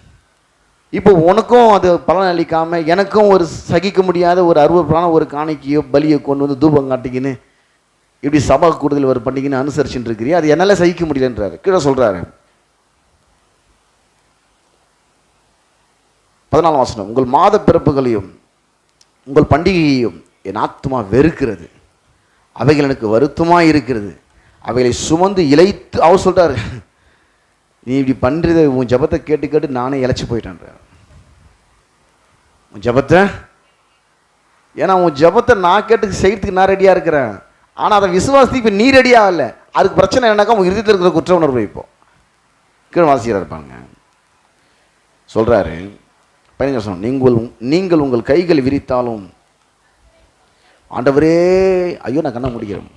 இப்போ உனக்கும் அது பலன் அளிக்காமல் எனக்கும் ஒரு சகிக்க முடியாத ஒரு அருவருப்பான ஒரு காணிக்கையோ பலியை கொண்டு வந்து தூபம் காட்டிக்கின்னு இப்படி சபா கூடுதல் ஒரு பண்ணிக்கின்னு அனுசரிச்சுட்டு இருக்கிறீ, அது என்னால் சகிக்க முடியலன்றாரு. கீழே சொல்கிறாரு 14ஆம் வசனம், உங்கள் மாத பிறப்புகளையும் உங்கள் பண்டிகையையும் என் ஆத்துமா வெறுக்கிறது, அவைகள் எனக்கு வருத்தமாக இருக்கிறது, அவைகளை சுமந்து இழைத்து. அவர் சொல்கிறார், நீ இப்படி பண்ணுறத உன் ஜபத்தை கேட்டு கேட்டு நானே இழைச்சி போயிட்டேன்ற உன் ஜபத்தை. ஏன்னா உன் ஜபத்தை நான் கேட்டு செய்கிறதுக்கு நான் ரெடியாக இருக்கிறேன், ஆனால் அதை விசுவாசத்துக்கு இப்போ நீ ரெடியாக இல்லை. அதுக்கு பிரச்சனை என்னக்கா, உன் இறுதியில் இருக்கிற குற்ற உணர்வு இப்போ கீழே வாசிக்கிறார் இருப்பாங்க. சொல்கிறாரு 15ஆம் வசனம், நீங்கள் உங்கள் கைகளை விரித்தாலும் ஆண்டவரே, ஐயோ நான் கண்ண முடிக்கிறேன்,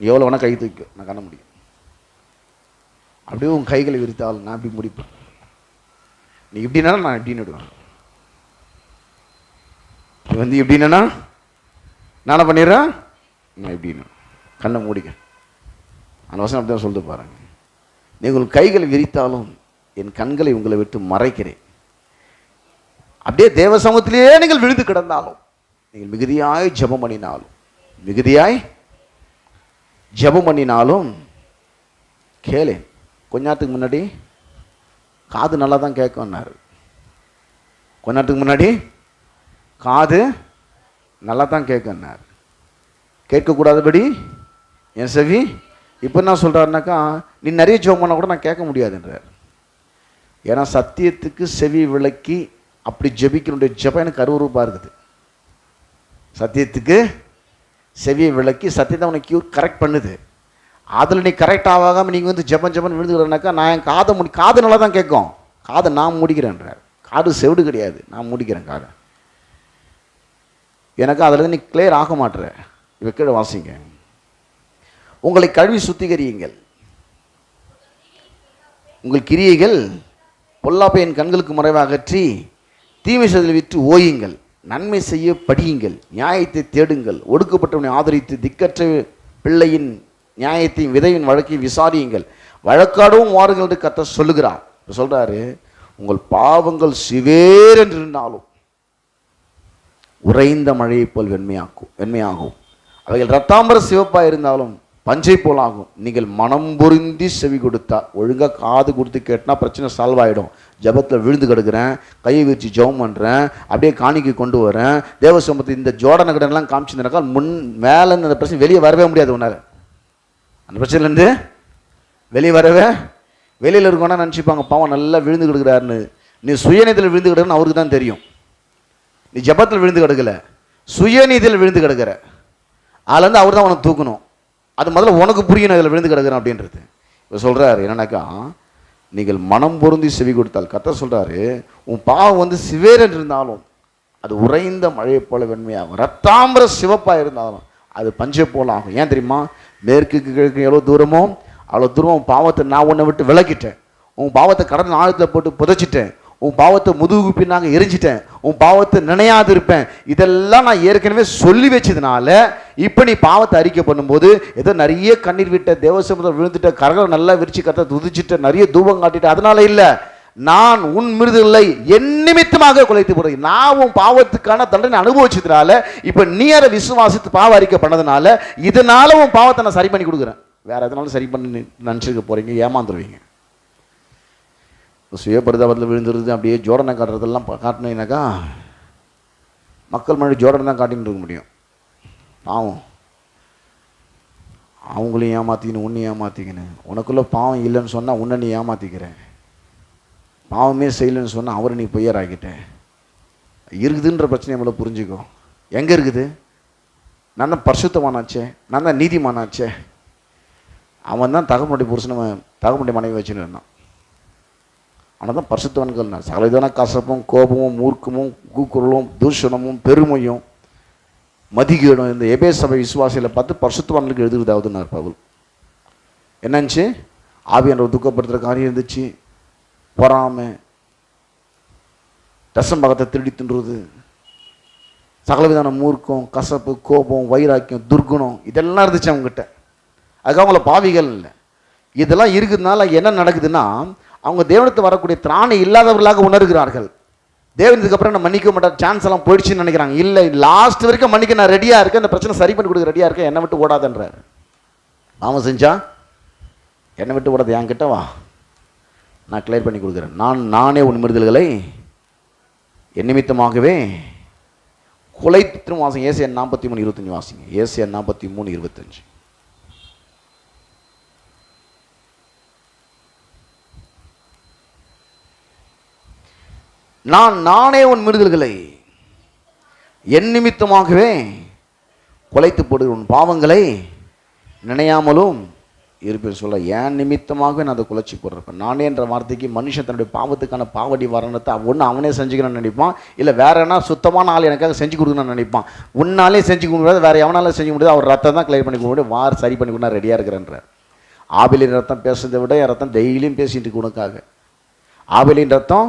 எவ்வளோ வேணால் கை தூக்க நான் கண்ண முடியும். அப்படியே உன் கைகளை விரித்தாலும் நான் இப்படி முடிப்பேன், நீ இப்படின்னா நான் இப்படின்னு விடுவேன், நீ வந்து எப்படின்னா நானே பண்ணிடுறேன், நான் எப்படின்னு கண்ணை மூடிக்க. அந்த வசனம் அப்படி தான் சொல்லிட்டு பாருங்க. நீங்கள் கைகளை விரித்தாலும் என் கண்களை உங்களை விட்டு மறைக்கிறேன். அப்படியே தேவ சமூகத்திலேயே நீங்கள் விழுந்து கிடந்தாலும், நீங்கள் மிகுதியாய் ஜெபம் பண்ணினாலும் கேளு. கொஞ்ச நேரத்துக்கு முன்னாடி காது நல்லா தான் கேட்கும்னாரு. கொஞ்ச நேரத்துக்கு முன்னாடி காது நல்லா தான் கேட்கும்னாரு. கேட்கக்கூடாதபடி என் செவி. இப்போ என்ன சொல்கிறாருனாக்கா, நீ நிறைய ஜெபம் பண்ணால் கூட நான் கேட்க முடியாதுன்றார். ஏன்னா சத்தியத்துக்கு செவி விளக்கி அப்படி ஜெபிக்கணுடைய ஜெபம் எனக்கு அருவருப்பாக இருக்குது. சத்தியத்துக்கு செவியை விளக்கி சத்தியத்தை உனக்கு கரெக்ட் பண்ணுது. அதில் நீ கரெக்ட் ஆகாமல் நீங்கள் வந்து ஜெபம் விழுந்துக்கிறனாக்கா, நான் என் காது நல்லா தான் கேட்கும், காதை நான் முடிக்கிறேன்றார். காது செவிடு கிடையாது, நான் முடிக்கிறேன் காதை. எனக்கு அதில் நீ கிளியர் ஆக மாட்டுற. இப்போ கீழே வாசிங்க, உங்களை கழுவி சுத்திகரியுங்கள், உங்கள் கிரியைகள் பொல்லாப்பை என் கண்களுக்கு மறைவாக அகற்றி தீமை செய்தல் விட்டு ஓயுங்கள், நன்மை செய்ய படியுங்கள், நியாயத்தை தேடுங்கள், ஒடுக்கப்பட்டவனை ஆதரித்து திக்கற்ற பிள்ளையின் நியாயத்தையும் விதையின் வழக்கையும் விசாரியுங்கள், வழக்காடவும் வாருங்கள் என்று கர்த்தர் சொல்லுகிறார். சொல்றாரு, உங்கள் பாவங்கள் சிவேர் என்று இருந்தாலும் உறைந்த மழையை போல் வெண்மையாகும், அவைகள் இரத்தாம்பர சிவப்பாக இருந்தாலும் பஞ்சை போல் ஆகும். நீங்கள் மனம் பொருந்தி செவி கொடுத்தா, ஒழுங்காக காது கொடுத்து கேட்டினா பிரச்சனை சால்வ் ஆகிடும். ஜபத்தில் விழுந்து கிடக்கிறேன், கையை வச்சு ஜெபம் பண்ணுறேன், அப்படியே காணிக்கை கொண்டு வரேன், தேவ சமூகத்தை இந்த ஜோடனை கடனெல்லாம் காமிச்சிருந்தாக்கா மேலே அந்த பிரச்சனை வெளியே வரவே முடியாது. உன்னால் அந்த பிரச்சனைலேருந்து வெளியில் இருக்கோன்னா நினச்சிப்பாங்க, பாவம் நல்லா விழுந்து கிடக்கிறாருன்னு. நீ சுயநீதியில் விழுந்து கிடக்குன்னு அவருக்கு தான் தெரியும். நீ ஜபத்தில் விழுந்து கிடக்கல, சுயநீதியில் விழுந்து கிடக்கிற. அதுலேருந்து அவர் தான் உனக்கு தூக்கணும். அது முதல்ல உனக்கு புரியணும் இதில் விழுந்து கிடக்குறேன் அப்படின்றது. இப்போ சொல்கிறாரு என்னன்னாக்கா, நீங்கள் மனம் பொருந்தி செவி கொடுத்தால், கர்த்தர் சொல்கிறாரு, உன் பாவம் வந்து சிவேர் இருந்தாலும் அது உறைந்த மழையை போல வெண்மையாகும், ரத்தாம்பர சிவப்பாக இருந்தாலும் அது பஞ்சை போல ஆகும். ஏன் தெரியுமா? மேற்குக்கு கிழக்கு எவ்வளோ தூரமோ அவ்வளோ தூரம் உன் பாவத்தை நான் உன்னை விட்டு விளக்கிட்டேன், உன் பாவத்தை கடல் ஆழத்தில் போட்டு புதைச்சிட்டேன், உன் பாவத்தை முதுகு பின்னாங்க எரிஞ்சிட்டேன், உன் பாவத்தை நினையாது இருப்பேன். இதெல்லாம் நான் ஏற்கனவே சொல்லி வச்சதுனால இப்போ நீ பாவத்தை அறிக்கை பண்ணும்போது ஏதோ நிறைய கண்ணீர் விட்ட, தேவசமுதிரம் விழுந்துட்ட, கரகளை நல்லா விரிச்சு கத்த துதிச்சிட்ட, நிறைய தூபம் காட்டிட்ட, அதனால இல்லை, நான் உன் மிருதுகளை என் நிமித்தமாக குலைத்து போடுறேன். நான் உன் பாவத்துக்கான தண்டனை அனுபவிச்சதுனால இப்போ நீ அதை விசுவாசித்து பாவ அறிக்கை பண்ணதுனால இதனால உன் பாவத்தை நான் சரி பண்ணி கொடுக்குறேன். வேற எதனாலும் சரி பண்ணி நினச்சிருக்க போறீங்க, ஏமாந்துருவீங்க. சுய பரிதாபத்தில் விழுந்துருது, அப்படியே ஜோடனை காட்டுறதெல்லாம் காட்டினீங்கன்னாக்கா மக்கள் மழை ஜோடனை தான் காட்டின்னு இருக்க முடியும். பாவம் அவங்களையும் ஏமாற்றிக்கணும், உன்னை ஏமாற்றிக்கணும். உனக்குள்ளே பாவம் இல்லைன்னு சொன்னால் உன்னை நீ ஏமாற்றிக்கிறேன், பாவமே செய்யலைன்னு சொன்னால் அவரை நீ பொய்யராக்கிட்டேன். இருக்குதுன்ற பிரச்சனை நம்மள புரிஞ்சுக்கோ. எங்கே இருக்குது? நான் தான் பரிசுத்தமானாச்சே, நான் தான் நீதிமானாச்சே. அவன் தான் தகப்பனுடைய புருஷனை தகப்பனுடைய மனைவி வச்சுன்னு இருந்தான். அவன் தான் பரிசுத்தவான்கள். சகலவிதமான கசப்பும் கோபமும் மூர்க்கமும் கூக்குரலும் தூஷணமும் பெருமையும் மதிகேடும் இந்த எபேசு சபை விசுவாசிகளை பார்த்து பரிசுத்தவான்களுக்கு எழுதுறதாவதுன்னார் பவுல். என்னச்சு? ஆவியானவர் துக்கப்படுத்துகிற காரியம் இருந்துச்சு, பொறாமை, தசம்பகத்தை திருடி தின்றது, சகலவிதான மூர்க்கம், கசப்பு, கோபம், வைராக்கியம், துர்குணம், இதெல்லாம் இருந்துச்சு அவங்ககிட்ட. அதுக்காக அவங்கள பாவிகள் இல்லை. இதெல்லாம் இருக்கிறதுனால என்ன நடக்குதுன்னா, அவங்க தேவனத்து வரக்கூடிய திராணி இல்லாதவர்களாக உணர்கிறார்கள். தேவன் இதுக்கப்புறம் நான் மன்னிக்க மாட்டேன், சான்ஸ் எல்லாம் போயிடுச்சுன்னு நினைக்கிறாங்க. இல்லை, லாஸ்ட் வரைக்கும் மன்னிக்க நான் ரெடியாக இருக்கேன், இந்த பிரச்சனை சரி பண்ணி கொடுக்க ரெடியாக இருக்கேன், என்னை விட்டு ஓடாதன்றார். அவன் செஞ்சா என்னை விட்டு ஓடாது, என்கிட்ட வா, நான் கிளியர் பண்ணி கொடுக்குறேன். நானே உன் மீறுதல்களை என் நிமித்தமாகவே குலைத்தும். வாசிங்க ஏசாயா 43:25 வாசிங்க. ஏசாயா 43:25. நானே உன் மீறுதல்களை என் நிமித்தமாகவே குலைத்து போடு, உன் பாவங்களை நினையாமலும் இருப்பேன் சொல்ல. என் நிமித்தமாகவே நான் அதை குலைச்சி போடுறப்ப. நானே என்ற வார்த்தைக்கு மனுஷன் தன்னுடைய பாவத்துக்கான பாவடி வரணத்தை ஒன்று அவனே செஞ்சுக்கணும்னு நினைப்பான், இல்லை வேற என்ன சுத்தமான ஆள் எனக்காக செஞ்சு கொடுக்கணும்னு நினைப்பான். உன்னாலே செஞ்சு கொடுக்க வேறு எவனால செஞ்சு முடியாது. அவர் ரத்தம் தான் கிளியர் பண்ணி கொடுக்க வார் சரி பண்ணி கொடுத்தா ரெடியாக இருக்கிறேன்றார். ஆபேலின் ரத்தம் பேசுறதை விட என் ரத்தம் டெய்லியும் பேசிட்டு இருக்கு உனக்காக. ஆபேலின் ரத்தம்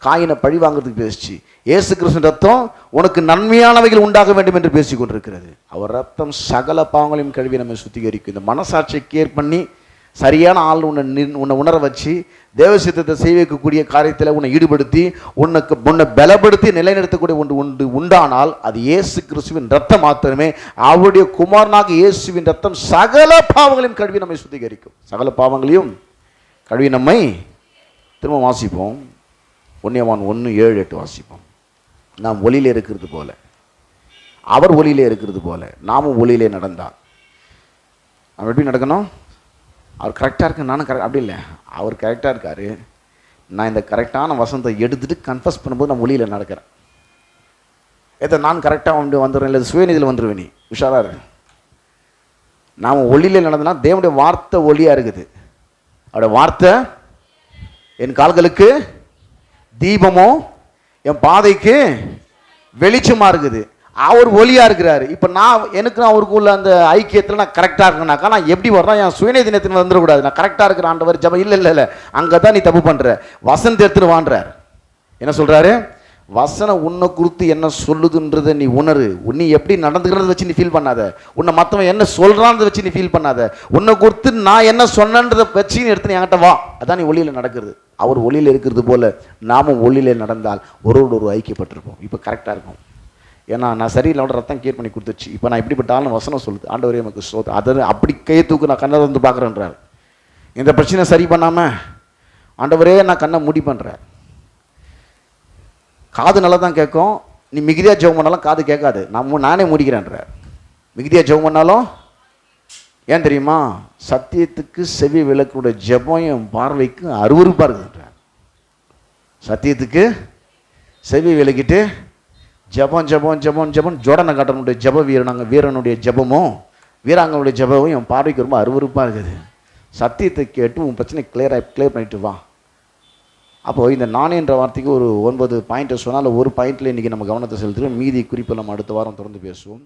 காயினை பழி வாங்கிறதுக்கு பேசிச்சு, இயேசு கிறிஸ்து ரத்தம் உனக்கு நன்மையானவைகள் உண்டாக வேண்டும் என்று பேசி கொண்டிருக்கிறது. அவர் ரத்தம் சகல பாவங்களையும் கழுவி நம்மை சுத்திகரிக்கும். இந்த மனசாட்சியை கேர் பண்ணி சரியான ஆள் உன்னை உணர வச்சு தேவ சித்தத்தை செய்விக்கக்கூடிய காரியத்தில் உன்னை ஈடுபடுத்தி உன்னை பலப்படுத்தி நிலைநிறுத்தக்கூடிய ஒன்று உண்டானால் அது இயேசு கிறிஸ்துவின் ரத்தம் மாத்திரமே. அவருடைய குமாரனாக இயேசுவின் ரத்தம் சகல பாவங்களையும் கழுவி நம்மை சுத்திகரிக்கும். சகல பாவங்களையும் கழுவி நம்மை திரும்ப வாசிப்போம். 1 யோவான் 1:7-8 வாசிப்போம். நாம் ஒளியிலே இருக்கிறது போல, அவர் ஒளியிலே இருக்கிறது போல நாமும் ஒளியிலே நடந்தால் நம்ம எப்படி நடக்கணும்? அவர் கரெக்டாக இருக்கு, நானும் கரெக்ட் அப்படி இல்லை, அவர் கரெக்டாக இருக்காரு. நான் இந்த கரெக்டான வசனத்தை எடுத்துகிட்டு கன்ஃபஸ் பண்ணும்போது நான் ஒளியில் நடக்கிறேன். நான் கரெக்டாக வந்துடுறேன், இல்லை சுயநிதியில் வந்துடுவேன். நீ உஷாராக இருக்கு. நாம் ஒளியிலே நடந்தனா தேவனுடைய வார்த்தை ஒளியாக இருக்குது. அவருடைய வார்த்தை என் கால்களுக்கு தீபமும் என் பாதைக்கு வெளிச்சமா இருக்குது. அவர் ஒளியா இருக்கிறாரு. இப்போ எனக்கு அவருக்குள்ள அந்த ஐக்கியத்தில் நான் கரெக்டாக இருக்கேனாக்கா நான் எப்படி வர்றேன்? என் சுயநீதி நேரத்தில் வந்துடக்கூடாது. நான் கரெக்டாக இருக்கிற ஆண்டவர் ஜபம் இல்லை அங்கே தான் நீ தப்பு பண்ணுற. வசனத்தை எடுத்துட்டு வான்றார். என்ன சொல்றாரு? வசனம் உன்னை குறித்து என்ன சொல்லுதுன்றதை நீ உணரு. நீ எப்படி நடந்துக்கிறத வச்சு நீ ஃபீல் பண்ணாத. உன்னை மற்றவன் என்ன சொல்றான்றதை வச்சு நீ ஃபீல் பண்ணாத. உன்னை குறித்து நான் என்ன சொன்னன்றதை வச்சு நீ எடுத்து நீ என்கிட்ட வா. அதான் நீ ஒளியில் நடக்கிறது. அவர் ஒளியில் இருக்கிறது போல நாமும் ஒளியில் நடந்தால் ஒரு ஐக்கியப்பட்டிருப்போம். இப்போ கரெக்டாக இருக்கும். ஏன்னா நான் சரியில்லை, ரத்தம் கேர் பண்ணி கொடுத்துச்சு. இப்போ நான் இப்படிப்பட்டாலும் வசனம் சொல்லுது, ஆண்டவரே நமக்கு சோத்து அதை அப்படி கையை தூக்கு, நான் கண்ணை வந்து பார்க்குறேன்றார். இந்த பிரச்சனை சரி பண்ணாமல் ஆண்டவரே நான் கண்ணை மூடி பண்ணுறேன். காது நல்லா தான் கேட்கும். நீ மிகுதியாக ஜெபம் பண்ணாலும் காது கேட்காது. நானே மூடிக்கிறேன்றார். மிகுதியாக ஜெபம் பண்ணாலும் ஏன் தெரியுமா? சத்தியத்துக்கு செவி விளக்குடைய ஜெபம் என் பார்வைக்கு அருவருப்பாக இருக்குதுன்றார். சத்தியத்துக்கு செவி விளக்கிட்டு ஜபம் ஜபம் ஜபம் ஜபம் ஜோடனை காட்டனுடைய ஜப வீரனுடைய ஜபமும் வீராங்கனுடைய ஜபமும் என் பார்வைக்கு ரொம்ப அருவருப்பாக இருக்குது. சத்தியத்தை கேட்டு உன் பிரச்சனை கிளியர் பண்ணிட்டு வா. அப்போது இந்த நானேன்ற வார்த்தைக்கு ஒரு 9 பாயிண்ட்டை சொன்னால் ஒரு பாயிண்டில் இன்றைக்கி நம்ம கவனத்தை செலுத்துகிறோம். மீதி குறிப்பை நம்ம அடுத்த வாரம் தொடர்ந்து பேசுவோம்.